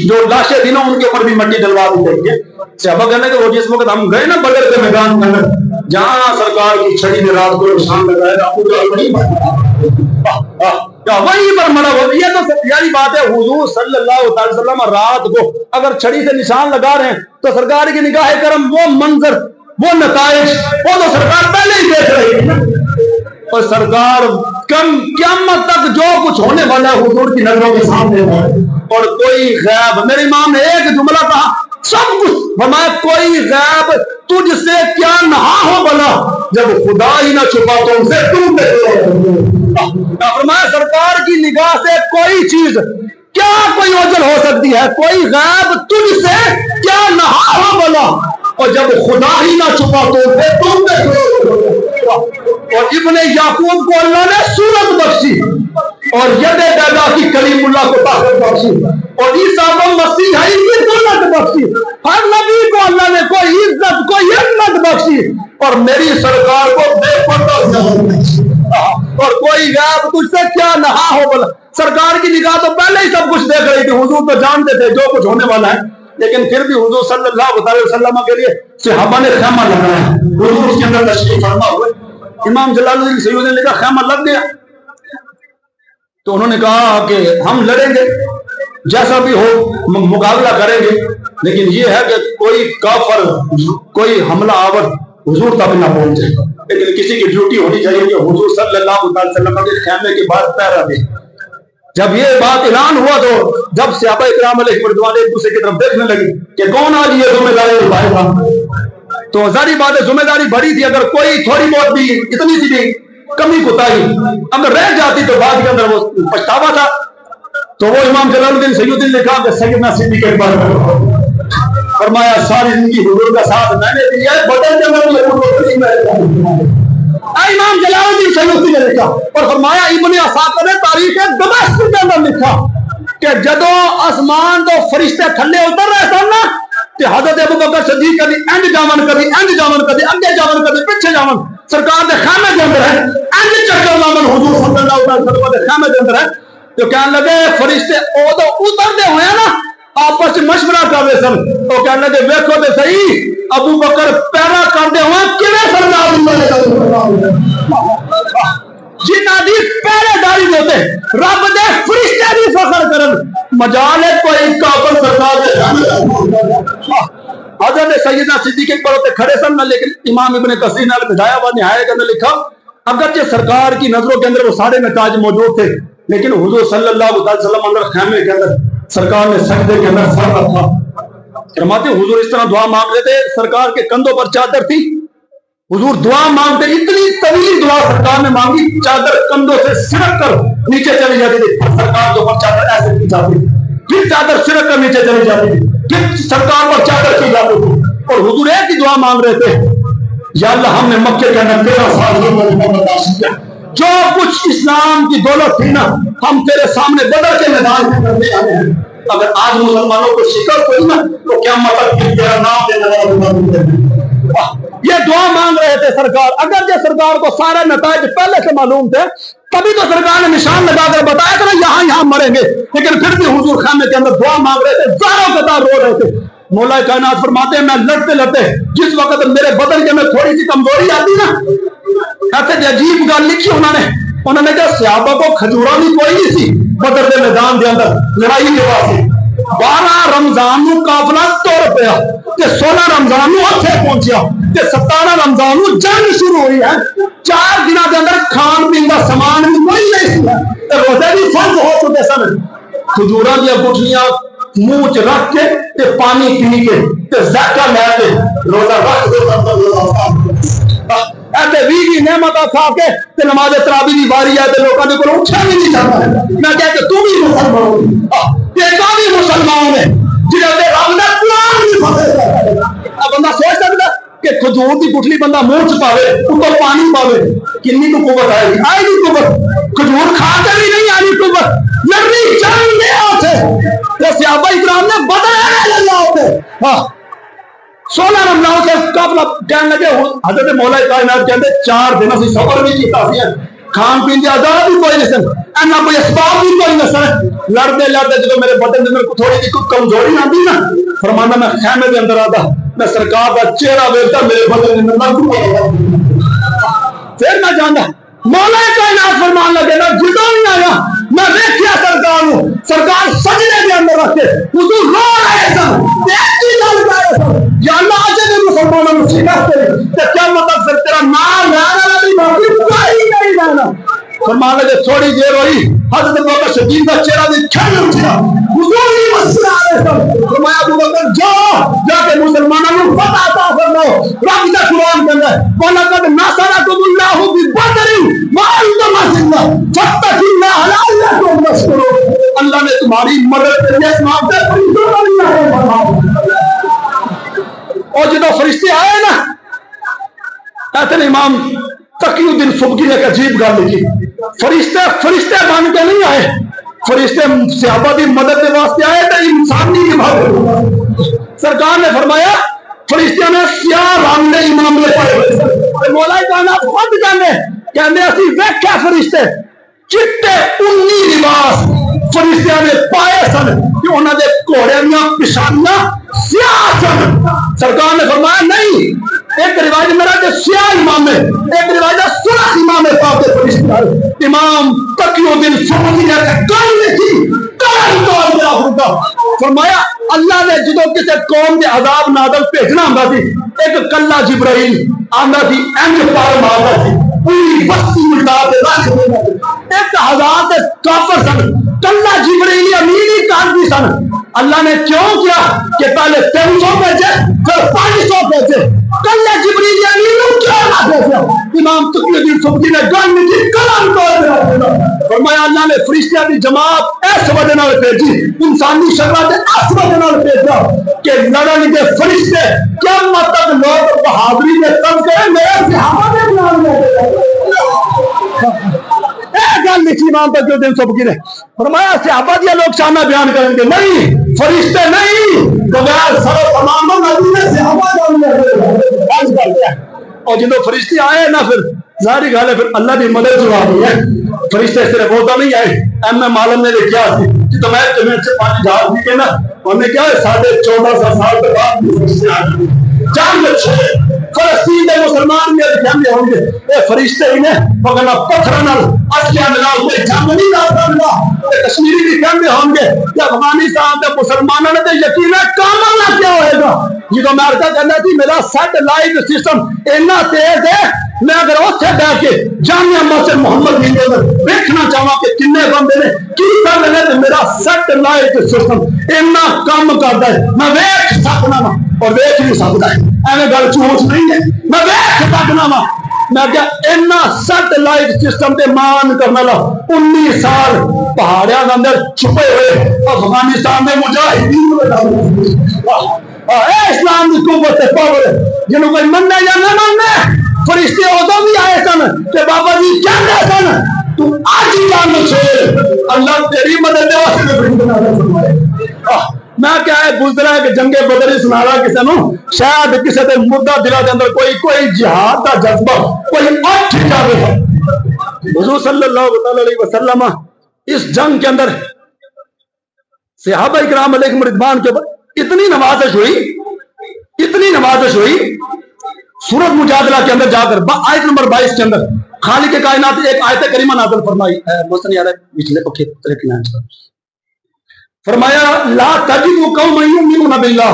جو لاشیں تھی نا ان کے اوپر بھی مٹی ڈلوا دی گئی ہے۔ صحابہ کہنے کہ وہ جس وقت ہم گئے نا بدر کے میدان کے اندر جہاں سرکار کی چھڑی نے رات کو نشان لگایا وہیں پر مرا ہو، یہ تو پیاری بات ہے۔ حضور صلی اللہ علیہ وسلم رات کو اگر چھڑی سے نشان لگا رہے ہیں تو سرکار کی نگاہ کرم وہ منظر وہ نتائج وہ تو سرکار پہلے ہی دیکھ رہی ہے اور سرکار کم قیامت تک جو کچھ ہونے والا ہے حضور کی نظروں کے سامنے ہے اور کوئی غیب، میرے امام نے ایک جملہ کہا سب کچھ فرمایا کوئی غیب تجھ سے کیا نہا ہو بلا جب خدا ہی نہ چھپا تو ان سے تم فرمایا سرکار کی نگاہ سے کوئی چیز کیا کوئی اوجل ہو سکتی ہے، کوئی غیب تجھ سے کیا نہا ہو بلا اور جب خدا ہی نہ چھپا تو ان سے تم اور ابن یعقوب کو اللہ نے صورت بخشی اور ید پیدا کی کلیم اللہ کو طاقت بخشی اور عیسیٰ کو مسیح ہے کی دولت بخشی، ہر نبی کو اللہ نے کوئی عزت کوئی عظمت بخشی اور میری سرکار کو بے پردہ اور کوئی غیب تجھ سے کیا نہا ہو بلا۔ سرکار کی نگاہ تو پہلے ہی سب کچھ دیکھ رہی تھی، حضور تو جانتے تھے جو کچھ ہونے والا ہے، لیکن پھر بھی حضور صلی اللہ علیہ وسلم کے لیے صحابہ نے خیمہ لگایا، حضور اس کے اندر تشریف فرما ہوئے۔ امام جلال الدین سیوطی نے لکھا خیمہ لگ گیا تو انہوں نے کہا کہ ہم لڑیں گے جیسا بھی ہو مقابلہ کریں گے، لیکن یہ ہے کہ کوئی کافر کوئی حملہ آور حضور تک نہ پہنچے، لیکن کسی کی ڈیوٹی ہونی چاہیے کہ حضور صلی اللہ علیہ وسلم کے خیمے کے بعد پہرا دے۔ جب یہ بات اعلان ہوا تو جب صحابہ کرام علیہ رضوان ایک دوسرے کی طرف دیکھنے لگے کہ کون آج یہ ذمہ داری اٹھائے گا، تو ظاہری بات ہے ذمہ داری بڑی تھی، اگر کوئی تھوڑی بہت بھی اتنی سی بھی کمی کوتاہی اگر رہ جاتی تو بعد کے اندر وہ پچھتاوا تھا۔ تو وہ امام جلال الدین سیوطی نے لکھا کہ سیدنا صدیق اکبر فرمایا ساری زندگی حضور کا ساتھ میں نے دیا ہے، بدل جنگل میں امام جلال الدین سیوطی نے لکھا اور فرمایا ابن اساکر نے تاریخ دمشق کے اندر لکھا کہ جدو آسمان تو فرشتے تھلے اتر رہے سن نا تے حضرت ابوبکر صدیق کبھی انج جاون کبھی انج جاون کبھی اگے جاون کبھی پیچھے جاون سرکار دے خیمے کے اندر ہے انج چکر لاون حضور صلی اللہ علیہ وسلم دے خیمے کے اندر ہے تو کہنے لگے فرشتے او تو اترتے ہوئے نا آپس مشورہ کر رہے سن تو کہنے لگے ویکھو تے صحیح ابو بکر پیرا کرتے ہوئے کیویں سردار جنہ دی پہلے داری ہوتے رب دے فرشتے بھی فخر کرن مجال ہے کوئی کافر سرکار دے حضرت سیدنا صدیق اکبر ہوتے کھڑے سن نہ، لیکن امام ابن کثیر نے بدایا و نہایہ کے اندر لکھا اگرچہ سرکار کی نظروں کے اندر وہ سارے نتائج موجود تھے لیکن حضور صلی اللہ علیہ وسلم اندر خیمے کے اندر سرکار نے سجدے کے اندر سر رکھا، فرماتے حضور اس طرح دعا مانگ رہے تھے، سرکار کے کندھوں پر چادر تھی، حضور دعا مانگتے اتنی طویل دعا سرکار نے مانگی چادر کندھوں سے سرک کر نیچے چلی جاتی تھی، سرکار کے اوپر چادر ایسے کی جاتی پھر چادر سرک کر نیچے چلی جاتی تھی، پھر سرکار پر چادر کی جاتی تھی، اور حضور ایک ہی دعا مانگ رہے تھے، یا اللہ ہم نے مکے کے اندر 13 سال برداشت کیا، جو کچھ اسلام کی دولت تھی نا ہم تیرے سامنے بدر کے میدان میں کرنے آئے ہیں، اگر آج مسلمانوں کو شکست ہوئی نا تو کیا مطلب کہ تیرا نام دینے والا یہ دعا مانگ رہے تھے سرکار۔ اگر جو سرکار کو سارے نتائج پہلے سے معلوم تھے تبھی تو سرکار نے نشان لگا کر بتایا کہ یہاں مریں گے، لیکن پھر بھی حضور خانے کے اندر دعا مانگ رہے تھے، زاروں قطار رو رہے تھے۔ مولا کائنات فرماتے ہیں میں لڑتے لڑتے جس وقت میرے بدن کے میں تھوڑی سی کمزوری آتی نا، ایسے عجیب گل لکھی انہوں نے کہا صحابہ کو کھجورا بھی کوئی نہیں سی بدر کے میدان کے اندر لڑائی کے واسطے 12 رمضان نو قافلہ تر پیا تے 16 رمضان نو اتھے پہنچیا تے 17 رمضان نو جنگ شروع ہوئی ہے، 4 دنوں کے اندر کھان پین کا سامان بھی کوئی نہیں سی تے روزے بھی فرض ہو چکے سن، کھجورا دیا گٹھلیاں منہ چ رکھ کے تے پانی پی کے تے زکا لے کے روزہ رکھ دے، ایسے 20 نعمتاں کھا کے تے نماز تراویح دی واری آئے تے لوکاں دے کول اٹھا بھی نہیں جاتا ہے۔ میں کہہ کہ تو بھی مسلمان بھی مسلمان ہے جنہاں دے رب نے قرآن بھی فتح بندہ سوچ سکتا کہ کھجور دی گٹھلی بندہ منہ چ پاوے اوپر پانی پاوے کنی کو قوت آئے گی؟ آئے گی قوت؟ کھجور کھا کے بھی نہیں آئی قوت، لڑنی جنگ میں ہوتے تو صحابہ اکرام نے بدل لگا ہوتے 16 رمضان سے قبل کہنے لگے حضرت مولا کائنات کہتے 4 دن اسی سفر بھی کیتا سی، کھان پین کی آزاد بھی کوئی نہیں سن، اینا کوئی اسباب بھی کوئی نہیں سن، لڑتے لڑتے جب میرے بدن میں تھوڑی سی کمزوری آتی نا فرمانا میں خیمے کے اندر آتا میں سرکار کا چہرہ دیکھتا میرے بدن میں پھر میں جانتا مولا کائنات فرمان لگے نا جدوں نہیں آیا میں دیکھیا سرکار سجدے کے اندر رکھتے حضور رو رہے سن، دیکھتی گل کر رہے سن یا اللہ آج بھی مسلمانوں نے شکست دے تے کیا مطلب پھر تیرا نام لینا نہیں باقی کوئی نہیں لینا۔ فرمان لگے تھوڑی دیر ہوئی حضرت ابوبکر صدیق کا چہرہ بھی کھل اٹھا، حضور بھی مسئلہ آ رہے سن، فرمایا ابوبکر جا کے مسلمانوں کو فتح عطا فرماؤ، رب کا قرآن کہتا ہے وَلَقَدْ نَصَرَكُمُ اللَّهُ بِبَدْرٍ وَأَنتُمْ أَذِلَّةٌ فَاتَّقُوا اللَّهَ لَعَلَّكُمْ تَشْكُرُونَ۔ اللہ نے تمہاری مدد کے لیے اسلام سے اور جدو فرشتے آئے نا ایسے امام تقی الدین سبکی نے ایک عجیب گل لکھی، فرشتے بن کے نہیں آئے، فرشتے صحابہ کی مدد کے واسطے آئے تو انسانی عبادت سرکار نے فرمایا فرشتوں نے سیاہ رنگ کے امام نے پائے مولا کائنات خود کہنے اسی ویکھیا فرشتے چٹے اونی لباس فرشتیاں نے پائے سن کہ انہوں نے گھوڑے دیا پچھانیاں سیاہ سن، سرکار نے فرمایا نہیں ایک روایت میرا کہ سیاہ امام ہے، ایک روایت سرخ امام ہے پاک فرشتے آئے۔ امام تقی الدین سبکی نے گل لکھی فرمایا اللہ نے جدو کسی قوم کے عذاب نازل بھیجنا ہوندا سی ایک کلا جبرائیل آندا سی انج پر ماردا سی پوری بستی مٹا کے رکھ دینا، 1000 تے کافر سن، کلا جبرائیل امین ہی کافی سن۔ اللہ نے کیوں کیا کہ پہلے 300 بھیجے پھر 500 بھیجے، کلا جبرائیل امین کیوں نہ بھیجا؟ امام تقی الدین سبکی نے گل نہیں کلام توڑ دیا، فرمایا اللہ نے فرشتیاں دی جماعت اس وجہ نال بھیجی انسانی شکل تے اس وجہ نال بھیجا کہ لڑن دے فرشتے کیا مطلب لوگ بہادری دے تذکرے میرے صحابہ دے بیان میں گل لکھی امام تقی الدین سبکی نے فرمایا صحابہ دیا لوگ شانہ بیان کریں گے نہیں فرشتے نہیں بغیر سر و تمام نبی نے صحابہ جان لیا اور جنہوں فرشتے آئے نا پھر ظاہری گل ہے پھر اللہ کی مدد جواب ہوئی ہے، فرشتے صرف ہوتا نہیں آئے۔ ایم عالم نے کیا تو میں تمہیں 5 جہاز بھی کہنا انہوں نے کیا 1450 سال کے بعد فرشتے آئے جنگ فلسطین کے مسلمان میں کہنے ہوں گے اے فرشتے ہی نے مگر پتھر نال اسلحہ نال کوئی جنگ نہیں لا سکتا، کشمیری بھی کہنے ہوں گے کہ افغانستان کے مسلمانوں نے تو یقین ہے کام کیا ہوئے گا جدو میں عرضہ کرنا تھی میرا سیٹلائٹ سسٹم اتنا تیز ہے میں اگر اتنے بیٹھ کے جامعہ مسجد محمد ہندو میں دیکھنا چاہوں کہ کنے بندے نے کی کر رہے تو میرا سیٹلائٹ سسٹم اتنا کام کرتا ہے میں ویکھ سکنا وا اور ویکھ نہیں سکتا ہے ایویں گل جھوٹ نہیں ہے میں ویکھ سکنا وا میں کیا اینا سیٹلائٹ سسٹم تے مان کرنے لا 19 سال پہاڑیاں کے اندر چھپے ہوئے افغانستان میں مجاہدین اسلام کی قوت پاور جنہوں کوئی مننے یا نہ مننے فرشتے ادو بھی آئے سن کہ بابا جی کیا کہتے سن تو آج ہی جان چھوڑ اللہ تیری مدد دے واسطے میں کیا ہے گزرا ہے کہ جنگ بدر سنا رہا کسی نو شاید کسی تے مدعا دلا دے اندر کوئی جہاد کا جذبہ کوئی اٹھ جاوے حضور صلی اللہ علیہ وسلم اس جنگ کے اندر صحابہ کرام علیہم رضوان کے اوپر اتنی نوازش ہوئی سورۃ مجادلہ کے اندر جا کر آیت نمبر 22 کے اندر خالق کائنات ایک آیت کریمہ نازل فرمائی محسن یار پچھلے پکے طریقے نام فرمایا لا تجد قوما یؤمنون باللہ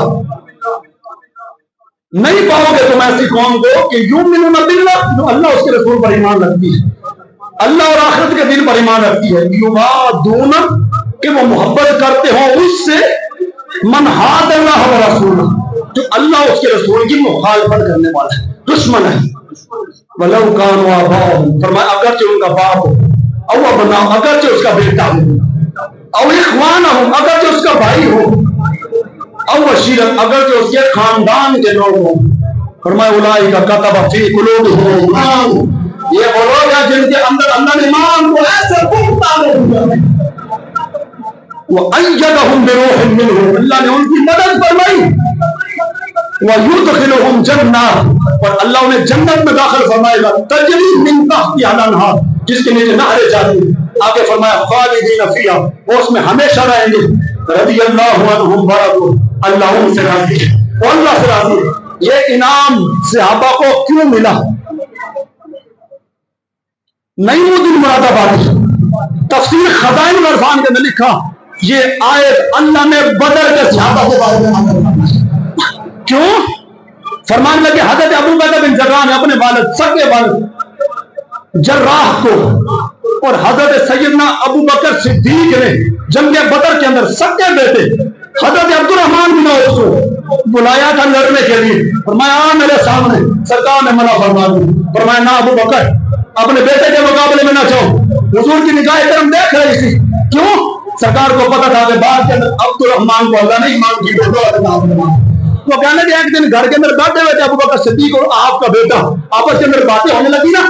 نہیں پاؤ گے تم ایسی قوم کو کہ یؤمنون باللہ جو اللہ اس کے رسول پر ایمان رکھتی ہے اللہ اور آخرت کے دن پر ایمان رکھتی ہے یوادون کہ وہ محبت کرتے ہوں اس سے من حاد اللہ و رسول جو اللہ اس کے رسول کی مخالفت کرنے والا ہے دشمن ہے ولو کانوا آباءہم فرمایا اگرچہ ان کا باپ ہو او ابنا اگرچہ اس کا بیٹا ہو او اخوانہم اگرچہ اس کا بھائی ہو او عشیرت اگرچہ اس کے خاندان کے لوگ ہوں فرمایا اولئک کتب فی قلوبہم ایمان یہ وہ لوگ ہیں جن کے اندر اللہ نے ایمان کو ایسے پختہ کر دیا وَأَيَّدَهُمْ بِرُوحٍ مِّنْهُ اللہ نے ان کی مدد فرمائی وَيُدْخِلُهُمْ جَنَّاتٍ اور اللہ انہیں جنت میں داخل فرمائے گا تجری من تحتها الانہار جس کے نیچے نہریں جاتی آگے فرمایا خالدین فیہا وہ اس میں ہمیشہ رہیں گے رضی اللہ عنہم ورضوا اللہ ان سے راضی ہے اور اللہ سے راضی ہے یہ انعام صحابہ کو کیوں ملا نعیم الدین مراد آبادی تفسیر خزائن العرفان کے اندر لکھا یہ آیت اللہ نے بدر کے صحابہ کے بارے میں کیوں فرمان لگے حضرت ابو بکر بن جراح نے اپنے والد سگے والد جراح کو اور حضرت سیدنا ابو بکر صدیق نے جنگ بدر کے اندر سگے بیٹے حضرت عبد الرحمن بن عوف کو بلایا تھا لڑنے کے لیے فرمایا میرے سامنے سرکار نے منع فرما دی فرمایا نہ ابو بکر اپنے بیٹے کے مقابلے میں نہ جاؤ حضور کی نگاہ کرم دیکھ رہی تھی کیوں سرکار کو پتا تھا کہ بعد کے اندر عبد الرحمن کو اللہ نے ایمان کی وہ کہنے کہ ایک دن گھر کے اندر بیٹھے ہوئے تھے ابو بکر صدیق اور آپ کا بیٹا آپس کے اندر باتیں ہونے لگی نا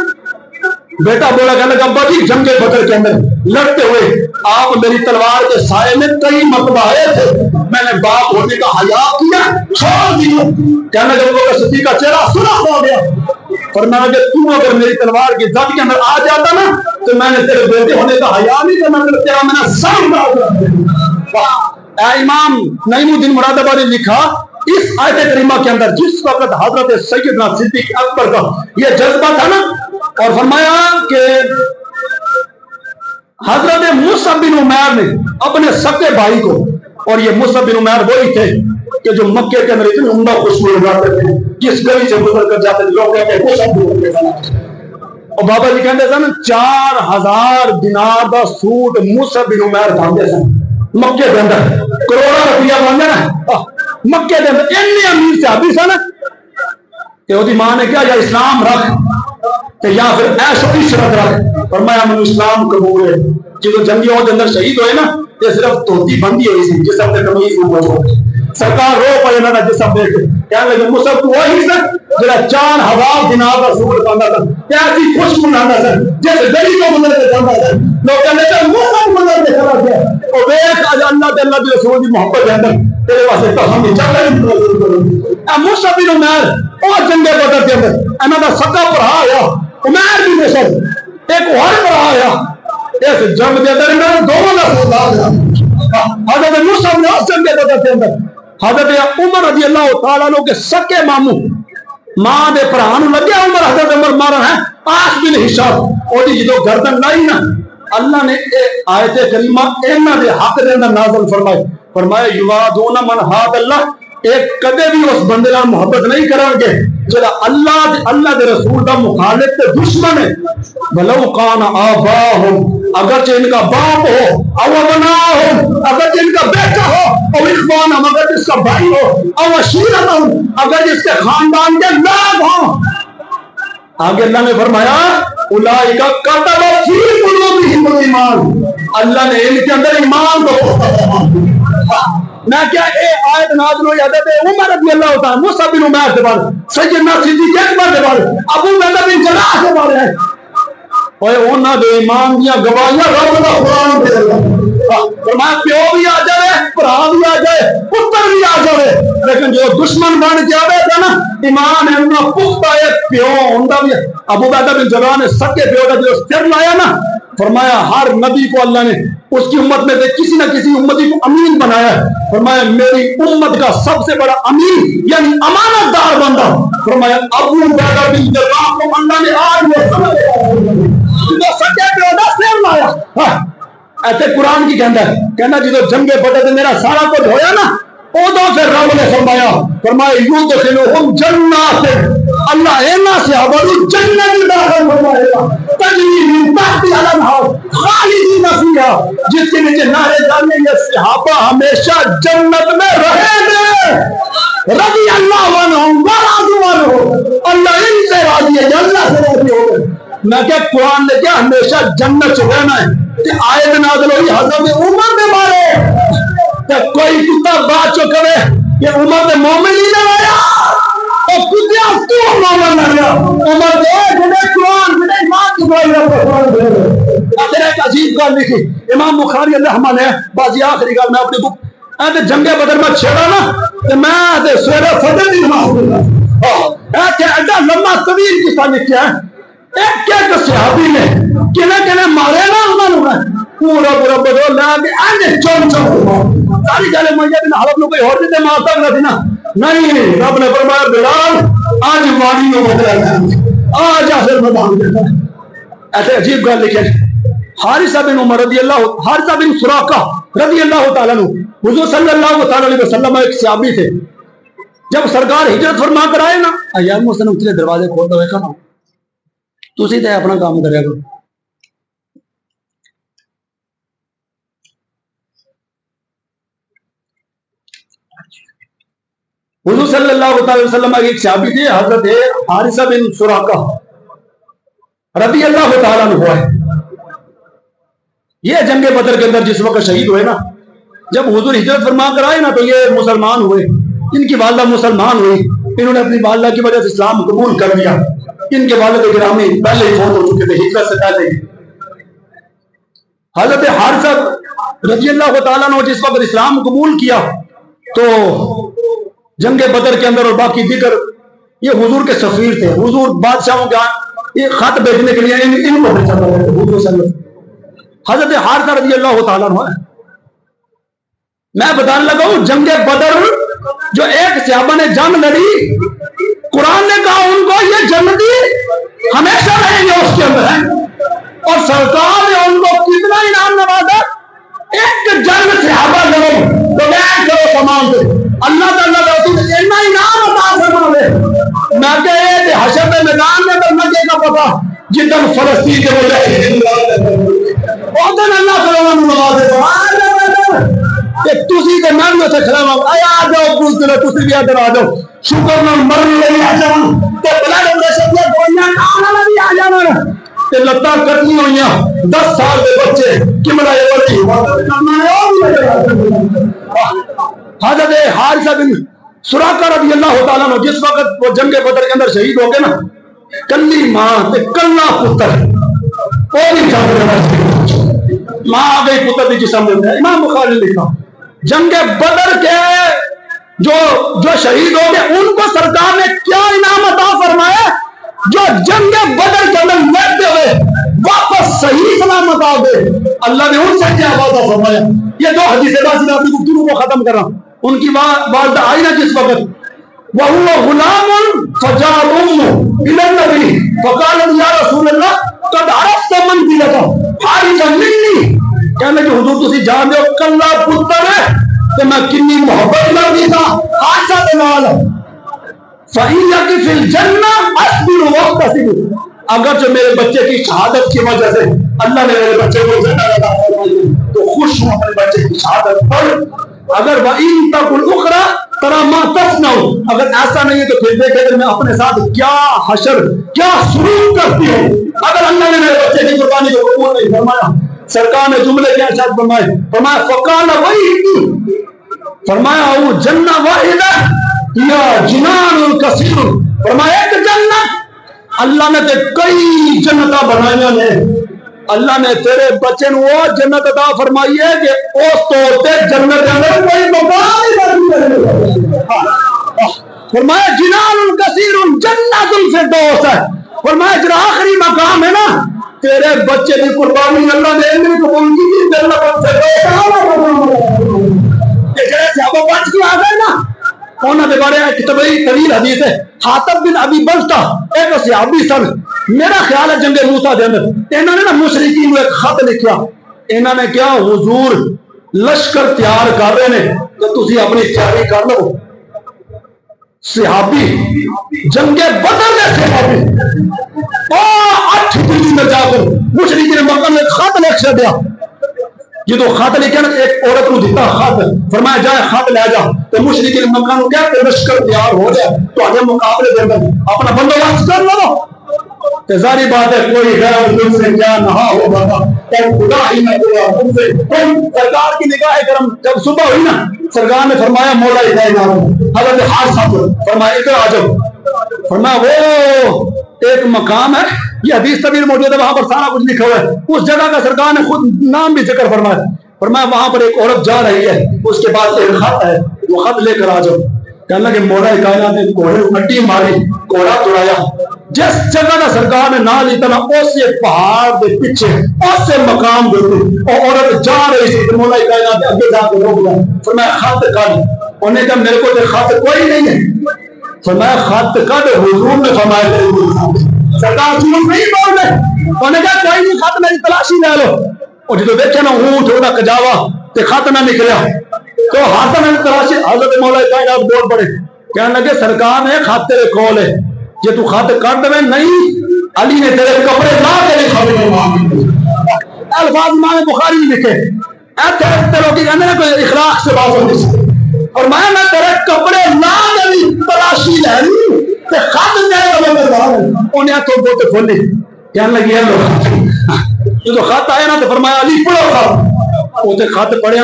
بیٹا بولا کہنے لگا ابا جی جنگ بدر کے اندر لڑتے ہوئے آپ میری تلوار کے سائے میں کئی مرتبہ آئے تھے میں نے باپ ہونے کا حیا کیا چھوڑ دیا کہنے لگا ابو بکر صدیق کا چہرہ سرخ ہو گیا فرمایا کہ تو اگر میری تلوار کی زد کے اندر آ جاتا نا تو میں نے تیرے بیٹے ہونے کا حیا نہیں کرنا تیرا میں نے سر مار اے امام نعیم الدین مراد آبادی نے لکھا اس آیت کریمہ کے اندر جس وقت حضرت سیدنا صدیق اکبر کا یہ جذبہ تھا نا اور فرمایا کہ حضرت مصعب بن عمیر نے اپنے سگے بھائی کو اور یہ مصعب بن عمیر وہی تھے کہ جو مکے کے اندر اتنے عمدہ خوشبو لگاتے تھے جس گلی سے گزر کر جاتے تھے لوگ کہتے ہیں مصعب بن عمیر اور بابا جی کہتے تھے نا 4000 دینار دا سوٹ مصعب بن عمیر باندھے سن مکے کے اندر کروڑا روپیہ باندھے نا مکے کے اندر اتنے امیر صحابی سن کہ وہ ماں نے کیا یا اسلام رکھ کہ یا پھر عیش و عشرت رکھ فرمایا من اسلام قبول ہے جو جنگیوں کے اندر شہید ہوئے نا یہ صرف توتی بندی ہوئی تھی جس اپنے کمیز میں پہنچو سرکار رو پڑے نا جسم دیکھ کہنے لگے مصعب تو وہی سر جڑا 4000 دینار کا سوٹ باندھا تھا کیسی خوش منانا سر جیسے گلی کو گزر کے جانا سر لوگ کہنے لگے مصعب گزر کے چلا گیا اور دیکھ آج اللہ کے اللہ کے رسول کی محبت کے اندر تیرے واسطے تو ہم چل رہے مصعب بن عمیر اور جنگ بدر کے اندر انہاں دا سگا بھرا آیا عمیر بن مصعب ایک اور بھرا آیا اس جنگ کے اندر انہاں دونوں کا سودا حضرت مصعب نے اس جنگ بدر کے اندر حضرت عمر رضی اللہ تعالیٰ عنہ کے سکے ماموں ماں دے پرانو لگیا عمر حضرت عمر مارن ہے آس بن حشام اور جدو گردن لائی نا اللہ نے آیت کریمہ اینا دے حق دے اندر نازل فرمایا یوادون من حاد اللہ ایک کدے بھی اس بندے نال محبت نہیں کرن گے جڑا اللہ دے رسول دا مخالف تے دشمن ہے ولو کان آباہم اگرچہ ان کا باپ ہو او ابناہم اگرچہ ان کا بیٹا ہو او اخوانہم اگرچہ اس کا بھائی ہو او عشیرتہم اگرچہ اس کے خاندان کے لوگ ہوں آگے اللہ نے فرمایا اولئک کتب فی قلوبہم الایمان، اللہ نے ان کے اندر ایمان کو میں کیا اے آیت نازل ہوئی حضرت عمر رضی اللہ تعالیٰ موسیٰ بن عمیر کے بعد سیدنا صدیق اکبر کے بعد ابو بکر بن جراح کے بعد ہے اوے انہاں دے ایمان دیاں گواہیاں رب دا قرآن دے فرمایا پیو بھی آ جائے بھرا بھی آ جائے پتر بھی آ جائے لیکن جو دشمن بن کے آئے گا نا ایمان انہاں پختہ ہے پیو ہوندا بھی ابو بکر بن جراح نے سکے پیو دا جو سر لایا نا فرمایا ہر نبی کو اللہ نے اس کی امت میں سے کسی نہ کسی امتی کو امین بنایا ہے فرمایا میری امت کا سب سے بڑا امین یعنی امانت دار بندہ فرمایا ابو بکر بن جراح کو اللہ نے آج وہ سمجھ جو سچے پیو دا سر لایا ایسے قرآن کی کہنا جدو جنگ بدر میرا سارا کچھ ہویا نا ادو پھر رب نے فرمایا یدخلہم جنات اللہ اینا صحابہ جنت داخل فرمائے گا تجری من تحتہا الانہار خالدین فیہا جس کے نیچے نہریں جانے یہ صحابہ ہمیشہ جنت میں رہیں گے رضی اللہ عنہم ورضوا عنہ اللہ ان سے راضی ہے اللہ سے راضی ہو گئے میں کہ قرآن نے کیا ہمیشہ جنت سے رہنا ہے کہ آیت نازل ہوئی حضرت عمر کے بارے کہ کوئی کتا بات چو کرے کہ عمر نے مومن ہی نہ آیا اور کتیا تو مومن نہ آیا عمر دے جنہیں قرآن جنہیں ایمان کی بھائی رب قرآن دے اگر ایک عجیب گال لکھی امام بخاری اللہ ہمان ہے بازی آخری گال میں اپنی بک ایسے جنگ بدر میں چھڑا نا کہ میں سویرے فضل دی نماز دے ایسے ایسا لمبا طویل قصہ لکھیا ہے ایک ایک صحابی نے کنے مارے نا انہوں نے پورا بدل لیا کہ آنے چون ساری گالے مجھے دن حلب نو کوئی اور دیتے مارتا گا تھی نا نہیں رب نے فرمایا بلال آج وانی میں بدلا گیا آج آخر میں بھاگ دیتا ہے ایسے عجیب گال لکھے حارثہ بن عمر رضی اللہ حارثہ بن سراقہ رضی اللہ تعالیٰ عنہ حضور صلی اللہ تعالیٰ علیہ وسلم ایک صحابی تھے جب سرکار ہجرت فرما کر آئے نا ایام مسلم اتنے دروازے کھولتا ہوئے کھانا تسی تے اپنا کام کریا کرو حضور صلی اللہ علیہ وسلم ایک صحابی تھے حضرت حارثہ بن سراقہ رضی اللہ تعالیٰ عنہ ہے یہ جنگ بدر کے اندر جس وقت شہید ہوئے نا جب حضور ہجرت فرما کر آئے نا تو یہ مسلمان ہوئے ان کی والدہ مسلمان ہوئی انہوں نے اپنی والدہ کی وجہ سے اسلام قبول کر لیا ان کے والد گرامی پہلے ہی فوت ہو چکے تھے ہجرت سے پہلے حضرت حارثہ رضی اللہ تعالیٰ نے جس وقت اسلام قبول کیا تو جنگ بدر کے اندر اور باقی دیگر یہ حضور کے سفیر تھے حضور بادشاہوں کا یہ خط بھیجنے کے لیے ان کو بھیجا تھا حضور صلی اللہ علیہ وسلم حضرت حارثہ رضی اللہ تعالیٰ عنہ میں بتانے لگا ہوں جنگ بدر جو ایک صحابہ نے جنگ لڑی قرآن نے کہا ان کو یہ جنتی ہمیشہ رہیں گے اس کے اندر ہے اور سرکار نے ان کو کتنا انعام نوازا ایک جنگ صحابہ لڑو تو بیٹھ کرو تمام سے اللہ تعالیٰ رسول اتنا انعام عطا فرمائے میں کہ یہ حشر کے میدان میں تو نہ کا پتا جتن فلسطین کے مجاہدین اور دن اللہ تعالیٰ نے نوازے کہ تسی تے میں میں سے کھڑا ہوں آ جاؤ پوچھ لو تسی بھی ادھر آ جاؤ شکر نال مرن لئی آ جاؤ تے بلا دے شکر گویاں کھانا بھی آ جانا تے لتاں کٹنی ہوئیاں 10 سال دے بچے کملا یہ ورتی کرنا ہے اور حضرت حارثہ بن سراقہ رضی اللہ تعالیٰ عنہ جس وقت وہ جنگ بدر کے اندر شہید ہو گئے نا کلی ماں تے کلا پتر وہ بھی جان ماں آ گئی پتر دی جسم میں امام بخاری نے لکھا جنگ بدر کے جو شہید ہو گئے ان کو سرکار نے کیا انعام عطا فرمایا جو جنگ بدر کے اندر لڑتے ہوئے واپس صحیح سلامت آ گئے اللہ نے ان سے کیا وعدہ فرمایا یہ دو حدیثیں باسی آپ کی گفتگو کو ختم کر رہا ہوں ان کی والدہ آئی نا جس وقت وَهُوَ غُلَامٌ فَجَاءَتْ أُمُّهُ إِلَى النَّبِيِّ فَقَالَتْ يَا رَسُولَ اللَّهِ قَدْ عَرَفْتَ مَنْزِلَتَهُ حارثہ مِنِّي کہنے کہ حضور تسی جان دے کلا پتر ہے کہ میں کنی محبت کرتی تھا حارثہ دے نال فَإِنَّكِ فِي الْجَنَّةِ أَصْبِرُ وَأَحْتَسِبُ اگر جو میرے بچے کی شہادت کی وجہ سے اللہ نے میرے بچے کو جنت عطا فرمائی تو خوش ہوں اپنے بچے کی شہادت پر اگر وَإِن تَكُنْ أُخْرَى تَرَى مَا تَصْنَعُ، اگر ایسا نہیں ہے تو پھر دیکھے کہ میں اپنے ساتھ کیا حشر کیا سلوک کرتی ہوں۔ اگر اللہ نے میرے بچے کی قربانی کو قبول نہیں فرمایا، سرکار نے جملے کیا ارشاد فرمائے، فرمایا فَقَالَ وَيْلِي، فرمایا او جنہ واحدہ یا جنان کثیر، فرمایا ایک جنت، اللہ نے تے کئی جنتاں بنائیاں نے، اللہ نے تیرے بچے نو وہ جنت عطا فرمائی ہے کہ اس تو تے جنت کے اندر کوئی مقام ہی نہیں۔ فرمایا جنان کثیر جنت الفردوس ہے، فرمایا جو آخری مقام ہے نا تیرے بچے کی قربانی اللہ نے علم قبول کی تھی جنت الفردوس۔ یہ جڑے صحابہ بچ کے آ گئے نا انہوں نے بارے ایک طویل حدیث ہے، حاتب بن ابی بلتہ ایک صحابی سن، میرا خیال ہے جنگ موسیٰ دے اندر انہوں نے نا مشرکین کو ایک خط لکھیا، انہوں نے کیا حضور لشکر تیار کر رہے ہیں تو تسی اپنی تیاری کر لو۔ صحابی جنگ بدر میں صحابی 8 دن میں جا کر مشرکین نے مکہ میں ایک خط لکھ دیا، یہ تو خط لکھا نا ایک عورت کو دیتا خط، فرمایا جائے خط لے جا، تو مشرکین مکہ کو کیا کہ لشکر تیار ہو جائے تو آگے مقابلے دے اندر اپنا بندوبست کر لو۔ تو ظاہری بات ہے کوئی غیر دل سے کیا نہا ہوگا کہ خدا ہی نہ کوئی حکم سے سرکار کی نگاہ کرم جب صبح ہوئی نا سرکار نے فرمایا مولا کائنات حضرت حادثہ فرمایا ادھر آ جاؤ، فرمایا وہ ایک مقام ہے، یہ حدیث طویل موجود ہے وہاں پر سارا کچھ لکھا ہوا ہے، اس جگہ کا سرکار نے خود نام بھی ذکر فرمایا، فرمایا وہاں پر ایک عورت جا رہی ہے اس کے پاس ایک خط ہے وہ خط لے کر آ جاؤ۔ کہنے لگے مولا کائنات نے گھوڑے کو مٹی ماری گھوڑا توڑایا، جس جگہ کا سرکار نے نام لیا تھا اس پہاڑ کے پیچھے اس سے مقام دیتے اور عورت جا رہی تھی، مولا کائنات نے آگے جا کے روک دیا، فرمایا خط کر، انہوں نے کہا میرے کو تو خط کوئی نہیں ہے، فرمایا خط کر، حضور نے فرمایا سرکار جھوٹ نہیں بول رہے، انہوں نے کہا کوئی نہیں خط میری تلاشی لے لو، اور جب دیکھے نا اونٹ ہونا کجاوا تے خط نہ نکلیا تو ہاتھ میں تلاشی، حضرت مولا کائنات بول پڑے، کہنے لگے سرکار نے خط تیرے کول ہے، جے تو خط کر دے نہیں علی نے تیرے کپڑے لا کے لکھا، الفاظ امام بخاری لکھے ایتھے لوگ کہندے نے کوئی اخلاق سے بات ہوندی سی، اور میں تیرے کپڑے لا کے تلاشی لینی تے خط میرے کول لا، انہاں تو بہت کھولی، کہنے لگے یہ جو خط آیا نا تو فرمایا علی پڑھو خط، وہ تے خط پڑھیا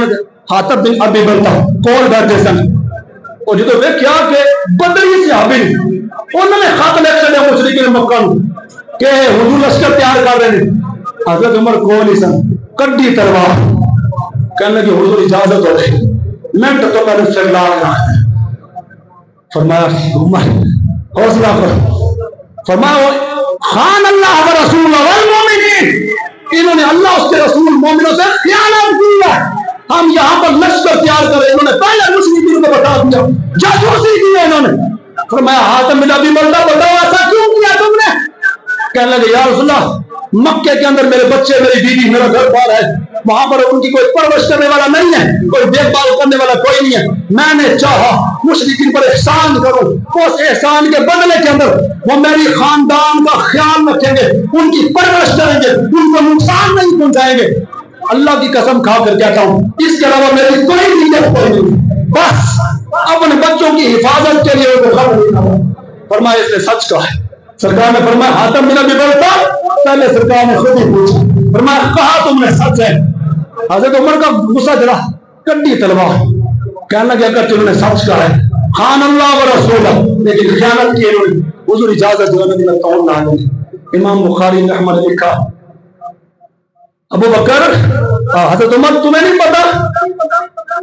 حاتب بن ابی بلتہ کول بیٹھے سن، اور جدو دیکھیا کہ بدری صحابی انہوں نے خط لکھ چلے مشرکین مکہ کہ حضور لشکر تیار کر رہے ہیں، حضرت عمر کول ہی سن، کڈی تلوار، کہنے لگے حضور اجازت ہو گئی منٹ تو میں نے چلا رہا ہے، فرمایا عمر حوصلہ کرو، فرمایا خان اللہ و رسول والمومنین، انہوں نے اللہ اس کے رسول مومنوں سے خیانت کی ہے، ہم یہاں پر لشکر تیار کریں، انہوں نے پہلے مشرکین کو بتا دیا، جاسوسی کی ہے انہوں نے، فرمایا حاتم بن ابی بلتہ بتاؤ ایسا کیوں کیا تم نے؟ کہنے لگے یا رسول اللہ مکے کے اندر میرے بچے میری بیوی میرا گھر بار ہے، وہاں پر ان کی کوئی پرورش کرنے والا نہیں ہے، کوئی دیکھ بھال کرنے والا کوئی نہیں ہے، میں نے چاہا مشرکین پر احسان کروں، اس احسان کے بدلے کے اندر وہ میری خاندان کا خیال رکھیں گے، ان کی پرورش کریں گے، ان کو نقصان نہیں پہنچائیں گے، اللہ کی قسم کھا کر کہتا ہوں اس کے علاوہ میری کوئی نیت کوئی نہیں، بس اپنے بچوں کی حفاظت کے لیے وہ خبر نہیں، فرمایا اس نے سچ کہا ہے، سرکار نے فرمایا حاتم بن ابی بلتہ، پہلے سرکار نے خود ہی پوچھا، فرمایا کہا تم نے سچ ہے، حضرت عمر کا غصہ چڑھا، کڈی تلوار، کہنے لگے اگر تم نے سچ کہا ہے خان اللہ و رسول، لیکن خیانت کی انہوں نے، حضور اجازت جو ہے میں توڑ نہ دوں۔ امام بخاری نے احمد لکھا ابو بکر حضرت عمر تمہیں نہیں پتا،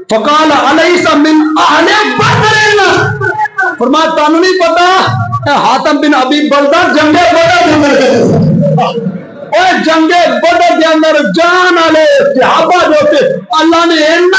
فقال الیس من اہل بدر، فرمایا تانوں نہیں پتا حاتم بن ابی بلتہ جنگ بدر اور جنگ بدر کے اندر جان والے صحابہ جو تھے اللہ نے